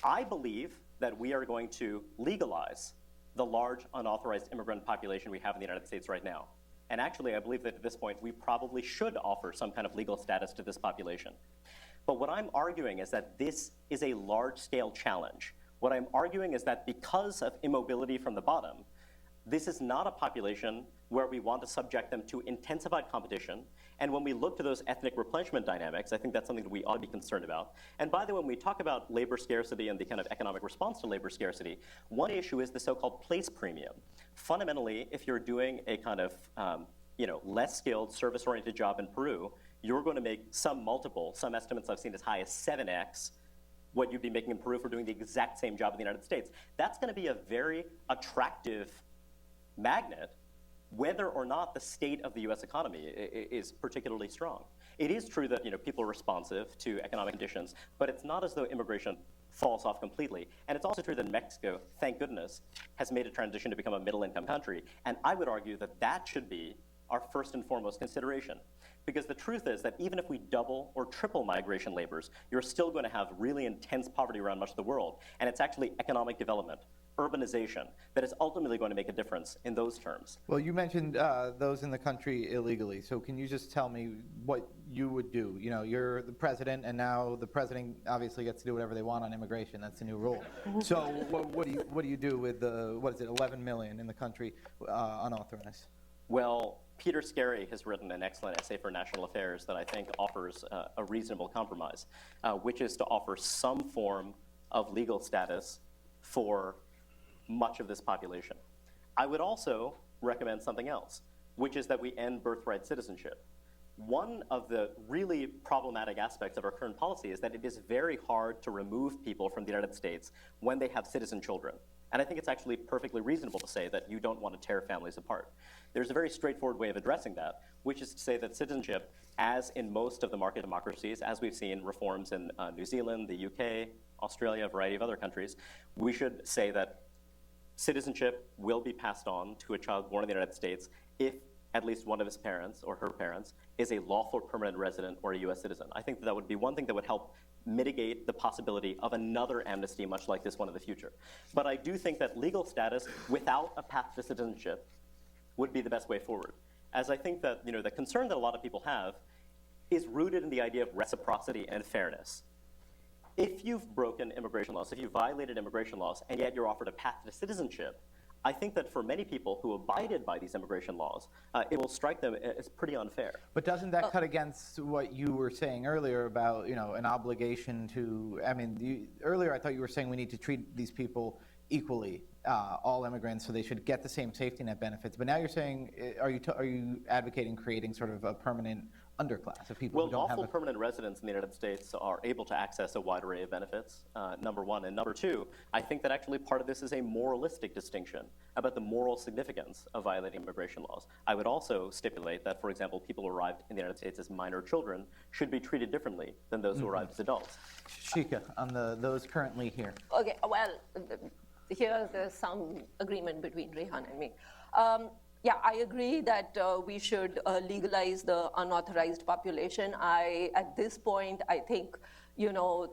I believe that we are going to legalize the large unauthorized immigrant population we have in the United States right now. And actually, I believe that at this point, we probably should offer some kind of legal status to this population. But what I'm arguing is that this is a large-scale challenge. What I'm arguing is that because of immobility from the bottom, this is not a population where we want to subject them to intensified competition. And when we look to those ethnic replenishment dynamics, I think that's something that we ought to be concerned about. And by the way, when we talk about labor scarcity and the kind of economic response to labor scarcity, one issue is the so-called place premium. Fundamentally, if you're doing a kind of less skilled, service-oriented job in Peru, you're going to make some multiple, some estimates I've seen as high as 7x what you'd be making in Peru for doing the exact same job in the United States. That's going to be a very attractive magnet, whether or not the state of the US economy is particularly strong. It is true that people are responsive to economic conditions, but it's not as though immigration falls off completely. And it's also true that Mexico, thank goodness, has made a transition to become a middle-income country. And I would argue that that should be our first and foremost consideration. Because the truth is that even if we double or triple migration labors, you're still going to have really intense poverty around much of the world. And it's actually economic development, urbanization, that is ultimately going to make a difference in those terms. Well, you mentioned those in the country illegally. So can you just tell me what you would do? You're the president, and now the president obviously gets to do whatever they want on immigration. That's the new rule. So what do you do with the, 11 million in the country unauthorized? Well, Peter Scarry has written an excellent essay for National Affairs that I think offers a reasonable compromise, which is to offer some form of legal status for much of this population. I would also recommend something else, which is that we end birthright citizenship. One of the really problematic aspects of our current policy is that it is very hard to remove people from the United States when they have citizen children. And I think it's actually perfectly reasonable to say that you don't want to tear families apart. There's a very straightforward way of addressing that, which is to say that citizenship, as in most of the market democracies, as we've seen reforms in New Zealand, the UK, Australia, a variety of other countries, we should say that citizenship will be passed on to a child born in the United States if at least one of his parents or her parents is a lawful permanent resident or a US citizen. I think that would be one thing that would help mitigate the possibility of another amnesty much like this one in the future. But I do think that legal status without a path to citizenship would be the best way forward. As I think that the concern that a lot of people have is rooted in the idea of reciprocity and fairness. If you've broken immigration laws, if you violated immigration laws, and yet you're offered a path to citizenship, I think that for many people who abided by these immigration laws, it will strike them as pretty unfair. But doesn't that cut against what you were saying earlier about, an obligation to, earlier I thought you were saying we need to treat these people equally, all immigrants, so they should get the same safety net benefits. But now you're saying, are you advocating creating sort of a permanent underclass of people who don't have lawful permanent residents in the United States are able to access a wide array of benefits, number one. And number two, I think that actually part of this is a moralistic distinction about the moral significance of violating immigration laws. I would also stipulate that, for example, people who arrived in the United States as minor children should be treated differently than those who arrived as adults. Shikha, on those currently here. Okay, well, here there's some agreement between Reihan and me. Yeah, I agree that we should legalize the unauthorized population. At this point, I think,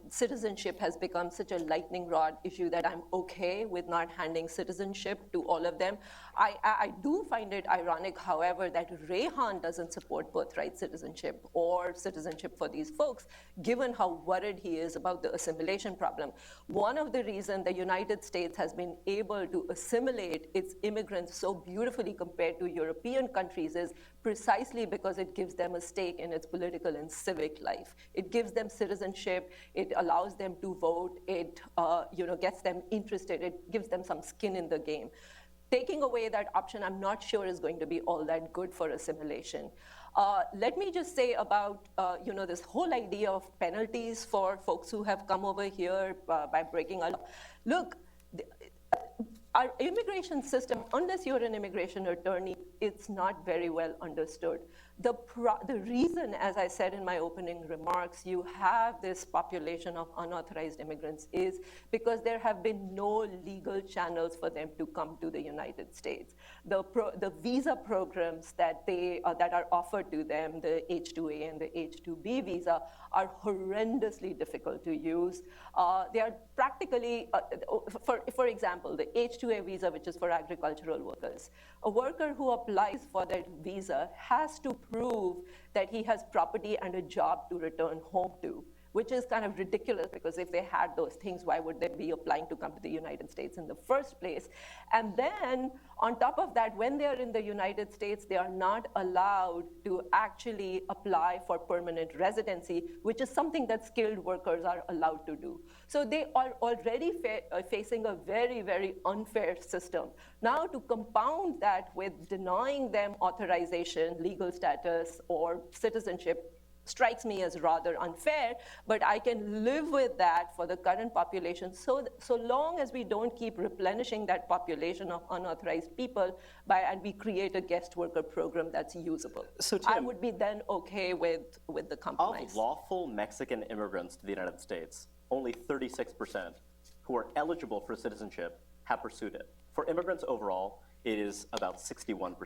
citizenship has become such a lightning rod issue that I'm okay with not handing citizenship to all of them. I do find it ironic, however, that Reihan doesn't support birthright citizenship or citizenship for these folks, given how worried he is about the assimilation problem. One of the reasons the United States has been able to assimilate its immigrants so beautifully compared to European countries is precisely because it gives them a stake in its political and civic life. It gives them citizenship, it allows them to vote, it gets them interested, it gives them some skin in the game. Taking away that option, I'm not sure is going to be all that good for assimilation. Let me just say about this whole idea of penalties for folks who have come over here by breaking a law. Look, our immigration system, unless you're an immigration attorney, it's not very well understood. The reason, as I said in my opening remarks, you have this population of unauthorized immigrants is because there have been no legal channels for them to come to the United States. The visa programs that are offered to them, the H-2A and the H-2B visa, are horrendously difficult to use. They are practically, for example, the H-2A visa, which is for agricultural workers. A worker who applies for that visa has to prove that he has property and a job to return home to, which is kind of ridiculous because if they had those things, why would they be applying to come to the United States in the first place? And then on top of that, when they're in the United States, they are not allowed to actually apply for permanent residency, which is something that skilled workers are allowed to do. So they are already facing a very, very unfair system. Now to compound that with denying them authorization, legal status, or citizenship, strikes me as rather unfair, but I can live with that for the current population so long as we don't keep replenishing that population of unauthorized people and we create a guest worker program that's usable. So Tim, I would be then okay with the compromise. Of lawful Mexican immigrants to the United States, only 36% who are eligible for citizenship have pursued it. For immigrants overall, it is about 61%.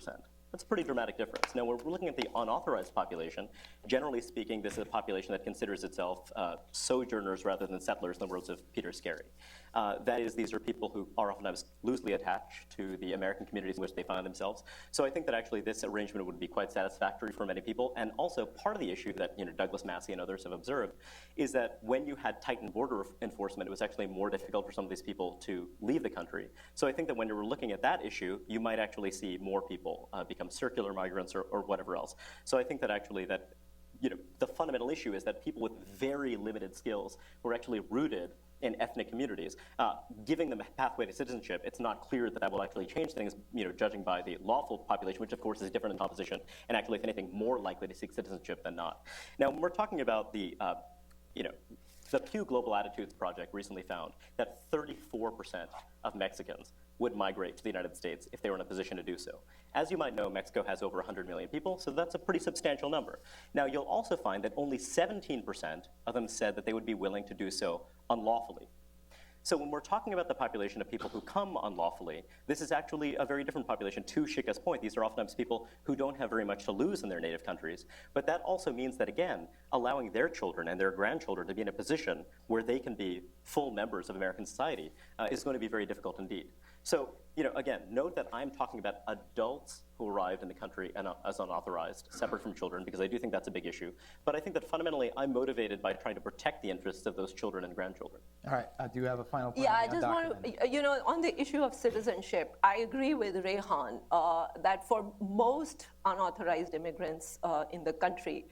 That's a pretty dramatic difference. Now, we're looking at the unauthorized population. Generally speaking, this is a population that considers itself sojourners rather than settlers, in the words of Peter Scarry. That is, these are people who are oftentimes loosely attached to the American communities in which they find themselves. So I think that actually this arrangement would be quite satisfactory for many people. And also part of the issue that Douglas Massey and others have observed is that when you had tightened border enforcement, it was actually more difficult for some of these people to leave the country. So I think that when you were looking at that issue, you might actually see more people become circular migrants or whatever else. So I think that actually that the fundamental issue is that people with very limited skills who are actually rooted in ethnic communities, giving them a pathway to citizenship, it's not clear that that will actually change things, judging by the lawful population, which of course is different in composition, and actually, if anything, more likely to seek citizenship than not. Now, when we're talking about the Pew Global Attitudes Project recently found that 34% of Mexicans would migrate to the United States if they were in a position to do so. As you might know, Mexico has over 100 million people, so that's a pretty substantial number. Now, you'll also find that only 17% of them said that they would be willing to do so unlawfully. So when we're talking about the population of people who come unlawfully, this is actually a very different population. To Shikha's point, these are oftentimes people who don't have very much to lose in their native countries. But that also means that, again, allowing their children and their grandchildren to be in a position where they can be full members of American society is going to be very difficult indeed. So, again, note that I'm talking about adults who arrived in the country as unauthorized, separate from children, because I do think that's a big issue. But I think that fundamentally I'm motivated by trying to protect the interests of those children and grandchildren. All right, do you have a final point? Yeah, I just want to, on the issue of citizenship, I agree with Reihan that for most unauthorized immigrants in the country,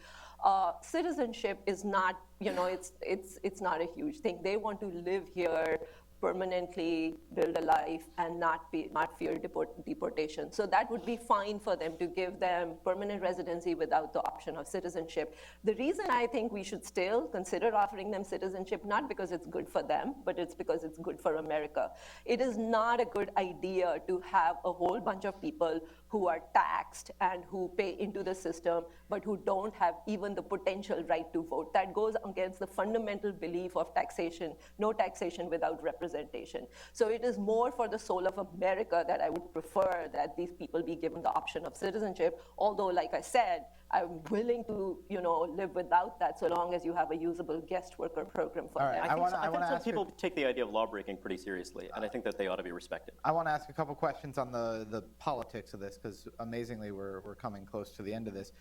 citizenship is not, it's not a huge thing. They want to live here permanently, build a life, and not fear deportation. So that would be fine for them to give them permanent residency without the option of citizenship. The reason I think we should still consider offering them citizenship, not because it's good for them, but it's because it's good for America. It is not a good idea to have a whole bunch of people who are taxed and who pay into the system, but who don't have even the potential right to vote. That goes against the fundamental belief of taxation, no taxation without representation. So it is more for the soul of America that I would prefer that these people be given the option of citizenship, although, like I said, I'm willing to, live without that so long as you have a usable guest worker program for them. I think some people take the idea of lawbreaking pretty seriously, and I think that they ought to be respected. I want to ask a couple questions on the politics of this, because amazingly we're coming close to the end of this.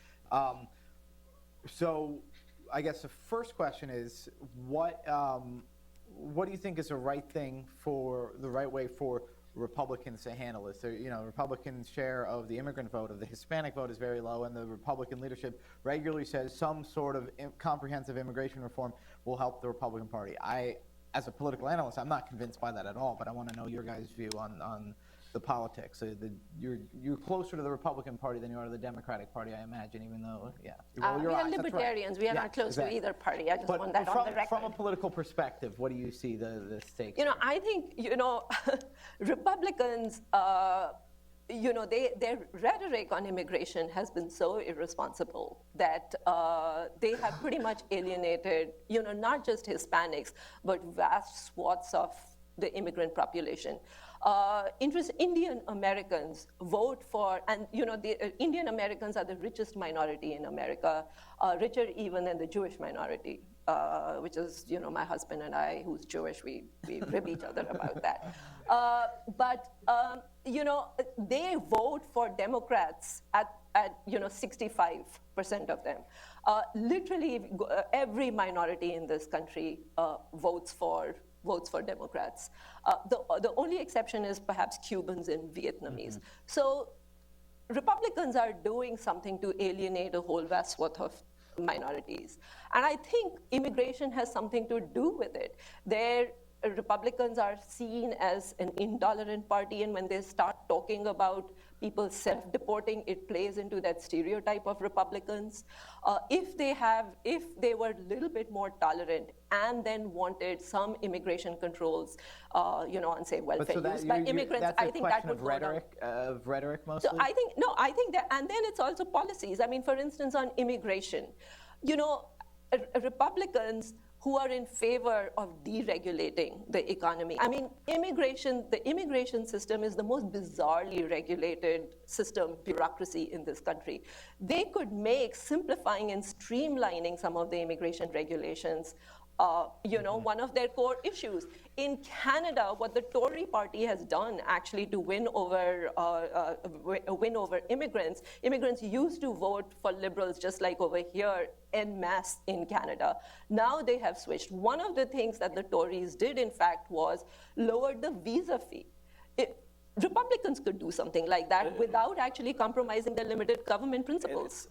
So I guess the first question is, what do you think is the right way for Republicans to handle this? Republicans' share of the immigrant vote, of the Hispanic vote, is very low, and the Republican leadership regularly says some sort of comprehensive immigration reform will help the Republican Party. As a political analyst, I'm not convinced by that at all, but I want to know your guys' view on the politics. You're closer to the Republican Party than you are to the Democratic Party, I imagine, even though, we are libertarians. Right. We are not close to either party. I just want that on the record. From a political perspective, what do you see the stakes? I think, Republicans, their rhetoric on immigration has been so irresponsible that they have pretty much alienated, not just Hispanics, but vast swaths of the immigrant population. Indian Americans vote for, and the Indian Americans are the richest minority in America, richer even than the Jewish minority, which is, my husband and I, who's Jewish, we rib each other about that. But they vote for Democrats at 65% of them. Literally, every minority in this country votes for Democrats. The only exception is perhaps Cubans and Vietnamese. Mm-hmm. So Republicans are doing something to alienate a whole vast swath of minorities. And I think immigration has something to do with it. Republicans are seen as an intolerant party, and when they start talking about people self-deporting, it plays into that stereotype of Republicans. If they were a little bit more tolerant and then wanted some immigration controls, on say welfare use by immigrants, I think that would go down. Of rhetoric mostly? So I think that, and then it's also policies. I mean, for instance, on immigration, Republicans who are in favor of deregulating the economy. I mean, the immigration system is the most bizarrely regulated bureaucracy in this country. They could make simplifying and streamlining some of the immigration regulations one of their core issues. In Canada, what the Tory party has done actually to win over immigrants used to vote for Liberals just like over here en masse in Canada. Now they have switched. One of the things that the Tories did, in fact, was lower the visa fee. Republicans could do something like that without actually compromising the limited government principles.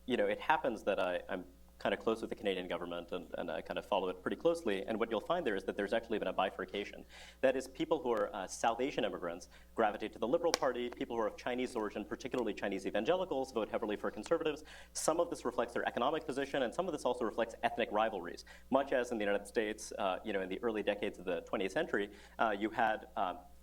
It happens that I'm kind of close with the Canadian government, and I kind of follow it pretty closely. And what you'll find there is that there's actually been a bifurcation. That is, people who are South Asian immigrants gravitate to the Liberal Party. People who are of Chinese origin, particularly Chinese evangelicals, vote heavily for Conservatives. Some of this reflects their economic position, and some of this also reflects ethnic rivalries. Much as in the United States, in the early decades of the 20th century, you had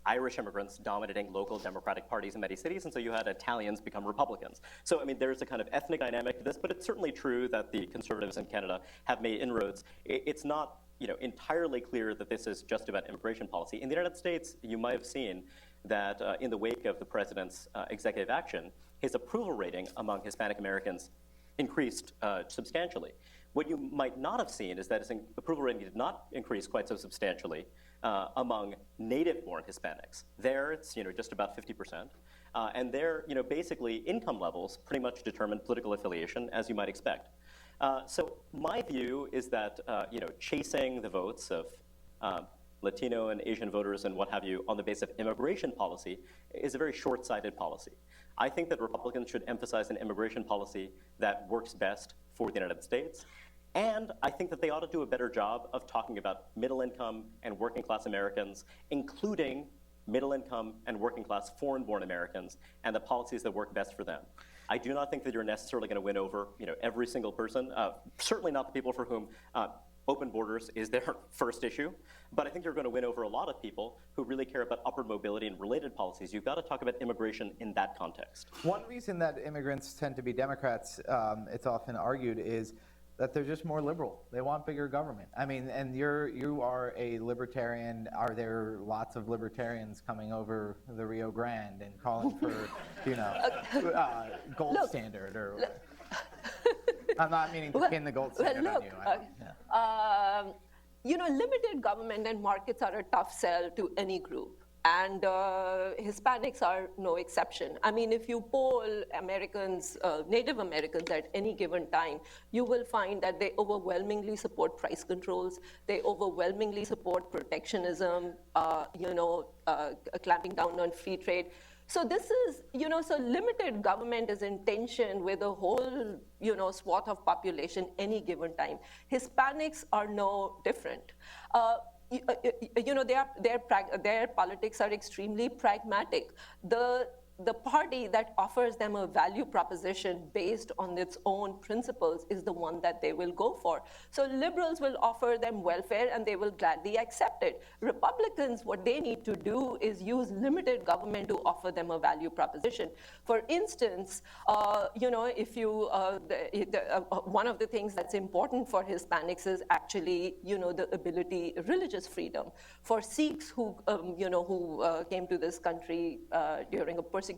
Irish immigrants dominating local Democratic parties in many cities, and so you had Italians become Republicans. So, I mean, there's a kind of ethnic dynamic to this, but it's certainly true that the Conservatives in Canada have made inroads. It's not, entirely clear that this is just about immigration policy. In the United States, you might have seen that in the wake of the president's executive action, his approval rating among Hispanic Americans increased substantially. What you might not have seen is that his approval rating did not increase quite so substantially among native-born Hispanics. There, it's just about 50%, and there, basically, income levels pretty much determine political affiliation, as you might expect. So my view is that chasing the votes of Latino and Asian voters and what have you on the basis of immigration policy is a very short-sighted policy. I think that Republicans should emphasize an immigration policy that works best for the United States. And I think that they ought to do a better job of talking about middle-income and working-class Americans, including middle-income and working-class foreign-born Americans, and the policies that work best for them. I do not think that you're necessarily going to win over every single person, certainly not the people for whom open borders is their first issue, but I think you're going to win over a lot of people who really care about upward mobility and related policies. You've got to talk about immigration in that context. One reason that immigrants tend to be Democrats, it's often argued, is that they're just more liberal. They want bigger government. I mean, and you are a libertarian. Are there lots of libertarians coming over the Rio Grande and calling for, gold standard or? I'm not meaning to pin the gold standard on you. Limited government and markets are a tough sell to any group. And Hispanics are no exception. I mean, if you poll Americans, Native Americans at any given time, you will find that they overwhelmingly support price controls. They overwhelmingly support protectionism, clamping down on free trade. So this is, so limited government is in tension with a whole, swath of population any given time. Hispanics are no different. Their politics are extremely pragmatic. The party that offers them a value proposition based on its own principles is the one that they will go for. So liberals will offer them welfare and they will gladly accept it. Republicans, what they need to do is use limited government to offer them a value proposition. For instance, if you, one of the things that's important for Hispanics is actually, the ability, religious freedom. For Sikhs who came to this country during a persecutory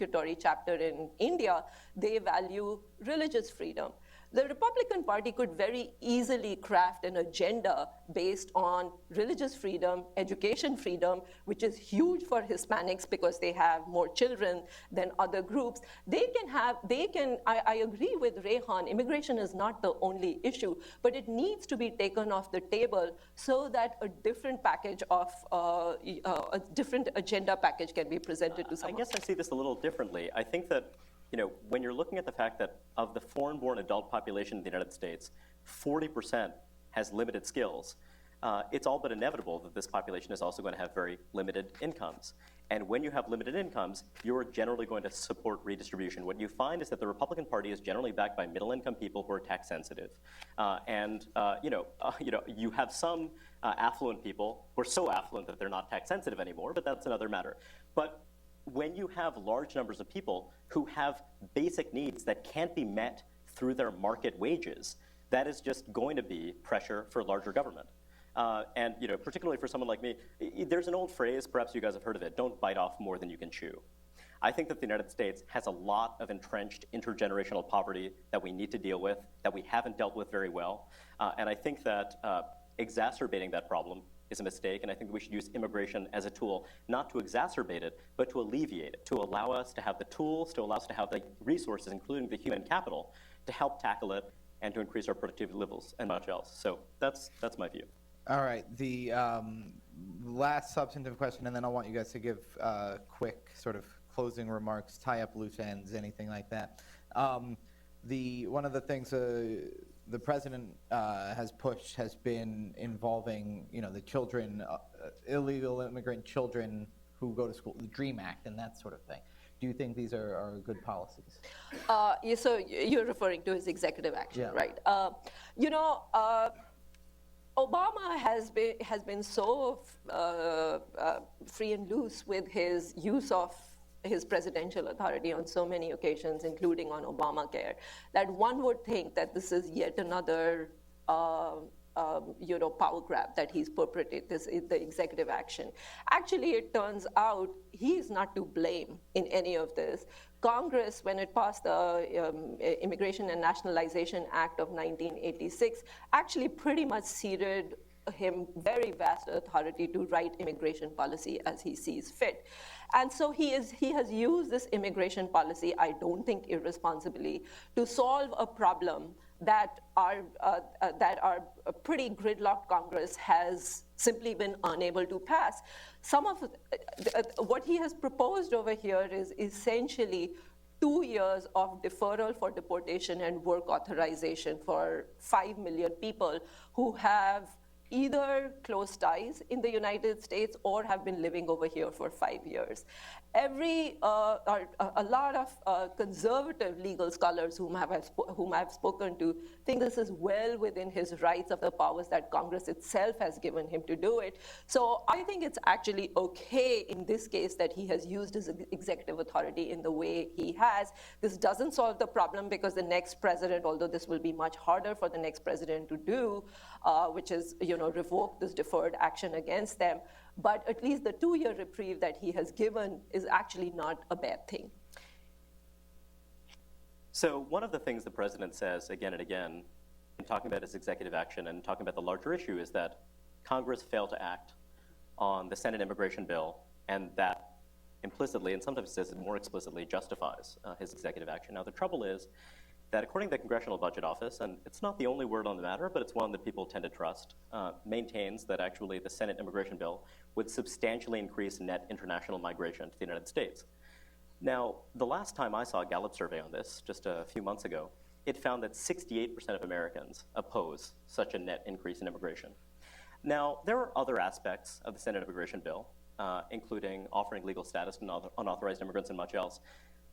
chapter in India, they value religious freedom. The Republican Party could very easily craft an agenda based on religious freedom, education freedom, which is huge for Hispanics because they have more children than other groups. I agree with Reihan, immigration is not the only issue, but it needs to be taken off the table so that a different package of, a different agenda package can be presented to someone. I guess I see this a little differently. I think that when you're looking at the fact that of the foreign-born adult population in the United States, 40% has limited skills, it's all but inevitable that this population is also going to have very limited incomes. And when you have limited incomes, you're generally going to support redistribution. What you find is that the Republican Party is generally backed by middle-income people who are tax-sensitive. You have some affluent people who are so affluent that they're not tax-sensitive anymore, but that's another matter. But when you have large numbers of people who have basic needs that can't be met through their market wages, that is just going to be pressure for larger government. And particularly for someone like me, there's an old phrase, perhaps you guys have heard of it, don't bite off more than you can chew. I think that the United States has a lot of entrenched intergenerational poverty that we need to deal with, that we haven't dealt with very well. And I think that exacerbating that problem is a mistake, and I think we should use immigration as a tool, not to exacerbate it, but to alleviate it, to allow us to have the tools, to allow us to have the resources, including the human capital, to help tackle it and to increase our productivity levels and much else. So that's my view. All right, the last substantive question, and then I want you guys to give quick sort of closing remarks, tie up loose ends, anything like that. One of the things the president has pushed has been involving, the children, illegal immigrant children who go to school, the DREAM Act and that sort of thing. Do you think these are good policies? So you're referring to his executive action, right? Obama has been so free and loose with his use of his presidential authority on so many occasions, including on Obamacare, that one would think that this is yet another power grab that he's perpetrated, the executive action. Actually, it turns out he's not to blame in any of this. Congress, when it passed the Immigration and Nationalization Act of 1986, actually pretty much ceded him very vast authority to write immigration policy as he sees fit. And so he has used this immigration policy, I don't think irresponsibly, to solve a problem that our pretty gridlocked Congress has simply been unable to pass. Some of what he has proposed over here is essentially 2 years of deferral for deportation and work authorization for 5 million people who have either close ties in the United States or have been living over here for 5 years. A lot of conservative legal scholars whom I've spoken to think this is well within his rights of the powers that Congress itself has given him to do it. So I think it's actually okay in this case that he has used his executive authority in the way he has. This doesn't solve the problem because the next president, although this will be much harder for the next president to do, which is revoke this deferred action against them, but at least the 2-year reprieve that he has given is actually not a bad thing. So one of the things the president says again and again in talking about his executive action and talking about the larger issue is that Congress failed to act on the Senate immigration bill, and that implicitly, and sometimes says it more explicitly, justifies his executive action. Now the trouble is that according to the Congressional Budget Office, and it's not the only word on the matter, but it's one that people tend to trust, maintains that actually the Senate immigration bill would substantially increase net international migration to the United States. Now, the last time I saw a Gallup survey on this, just a few months ago, it found that 68% of Americans oppose such a net increase in immigration. Now, there are other aspects of the Senate immigration bill, including offering legal status to unauthorized immigrants and much else.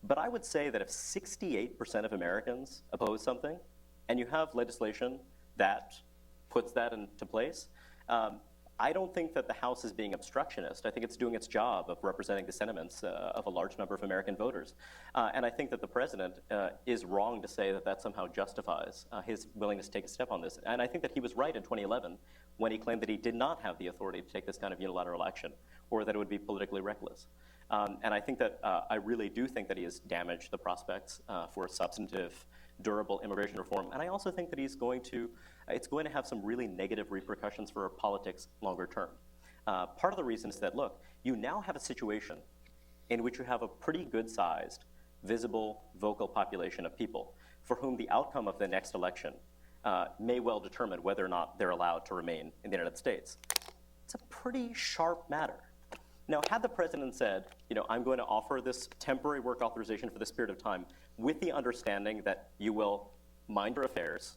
But I would say that if 68% of Americans oppose something, and you have legislation that puts that into place, I don't think that the House is being obstructionist. I think it's doing its job of representing the sentiments of a large number of American voters. And I think that the president is wrong to say that that somehow justifies his willingness to take a step on this. And I think that he was right in 2011 when he claimed that he did not have the authority to take this kind of unilateral action, or that it would be politically reckless. And I think that I really do think that he has damaged the prospects for substantive, durable immigration reform. And I also think that it's going to have some really negative repercussions for our politics longer term. Part of the reason is that, look, you now have a situation in which you have a pretty good-sized, visible, vocal population of people for whom the outcome of the next election may well determine whether or not they're allowed to remain in the United States. It's a pretty sharp matter. Now, had the president said, I'm going to offer this temporary work authorization for this period of time with the understanding that you will mind your affairs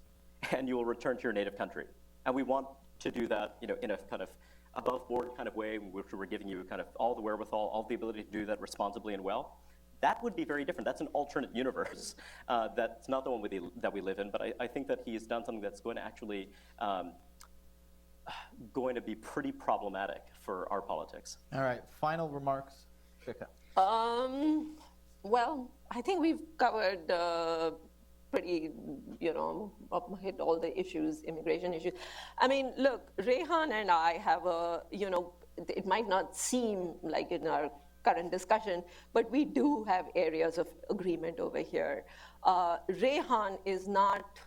and you will return to your native country, and we want to do that, in a kind of above board kind of way, in which we're giving you kind of all the wherewithal, all the ability to do that responsibly and well, that would be very different. That's an alternate universe. That's not the one that we live in, but I think that he's done something that's going to actually going to be pretty problematic for our politics. All right, final remarks, Shikha. Well, I think we've covered pretty, hit all the issues, immigration issues. I mean, look, Reihan and I have it might not seem like in our current discussion, but we do have areas of agreement over here. Reihan is not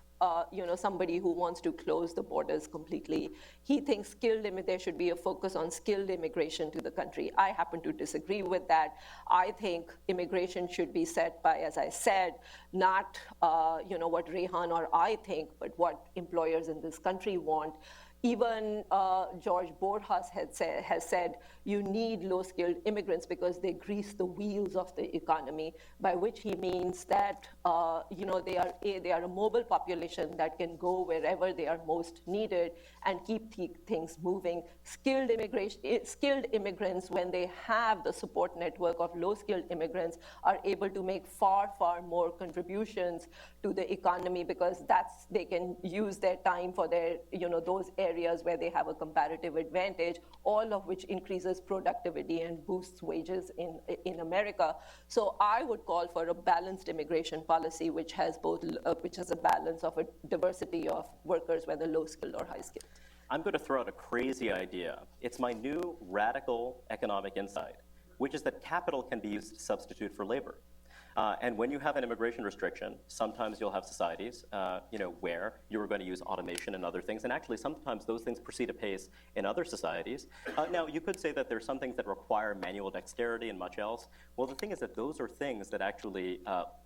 somebody who wants to close the borders completely. He thinks there should be a focus on skilled immigration to the country. I happen to disagree with that. I think immigration should be set by, as I said, not what Reihan or I think, but what employers in this country want. Even George Borjas has said you need low-skilled immigrants because they grease the wheels of the economy, by which he means that they are a mobile population that can go wherever they are most needed and keep things moving. Skilled immigrants, when they have the support network of low-skilled immigrants, are able to make far, far more contributions to the economy because they can use their time for their those areas where they have a comparative advantage, all of which increases productivity and boosts wages in America. So I would call for a balanced immigration policy which has a balance of a diversity of workers, whether low-skilled or high-skilled. I'm going to throw out a crazy idea. It's my new radical economic insight, which is that capital can be used to substitute for labor. And when you have an immigration restriction, sometimes you'll have societies, where you're going to use automation and other things. And actually, sometimes those things proceed apace in other societies. Now, you could say that there's some things that require manual dexterity and much else. Well, the thing is that those are things that actually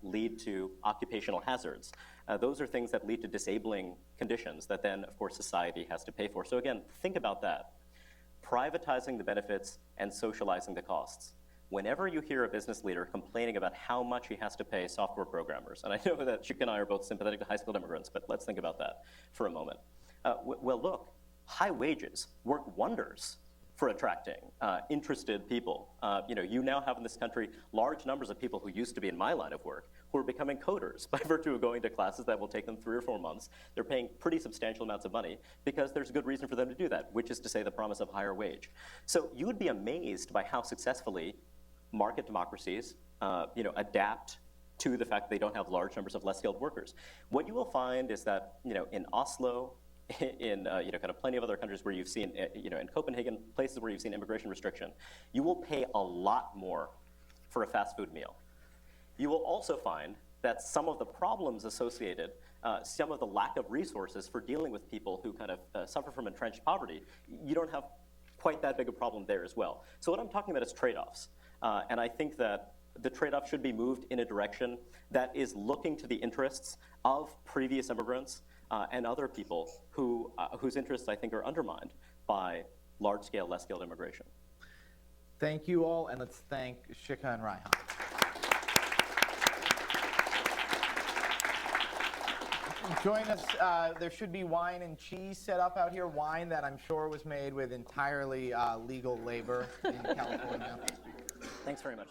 lead to occupational hazards. Those are things that lead to disabling conditions that then, of course, society has to pay for. So again, think about that. Privatizing the benefits and socializing the costs. Whenever you hear a business leader complaining about how much he has to pay software programmers, and I know that Shikha and I are both sympathetic to high-skilled immigrants, but let's think about that for a moment. Well, look, high wages work wonders for attracting interested people. You now have in this country large numbers of people who used to be in my line of work who are becoming coders by virtue of going to classes that will take them 3 or 4 months. They're paying pretty substantial amounts of money because there's a good reason for them to do that, which is to say the promise of higher wage. So you would be amazed by how successfully market democracies adapt to the fact that they don't have large numbers of less skilled workers. What you will find is that in Oslo, in kind of plenty of other countries where you've seen, in Copenhagen, places where you've seen immigration restriction, you will pay a lot more for a fast food meal. You will also find that some of the problems associated, some of the lack of resources for dealing with people who kind of suffer from entrenched poverty, you don't have quite that big a problem there as well. So what I'm talking about is trade-offs. And I think that the trade-off should be moved in a direction that is looking to the interests of previous immigrants and other people whose interests I think are undermined by large-scale, less skilled immigration. Thank you all, and let's thank Shikha and Reihan. Join us, there should be wine and cheese set up out here, wine that I'm sure was made with entirely legal labor in California. Thanks very much.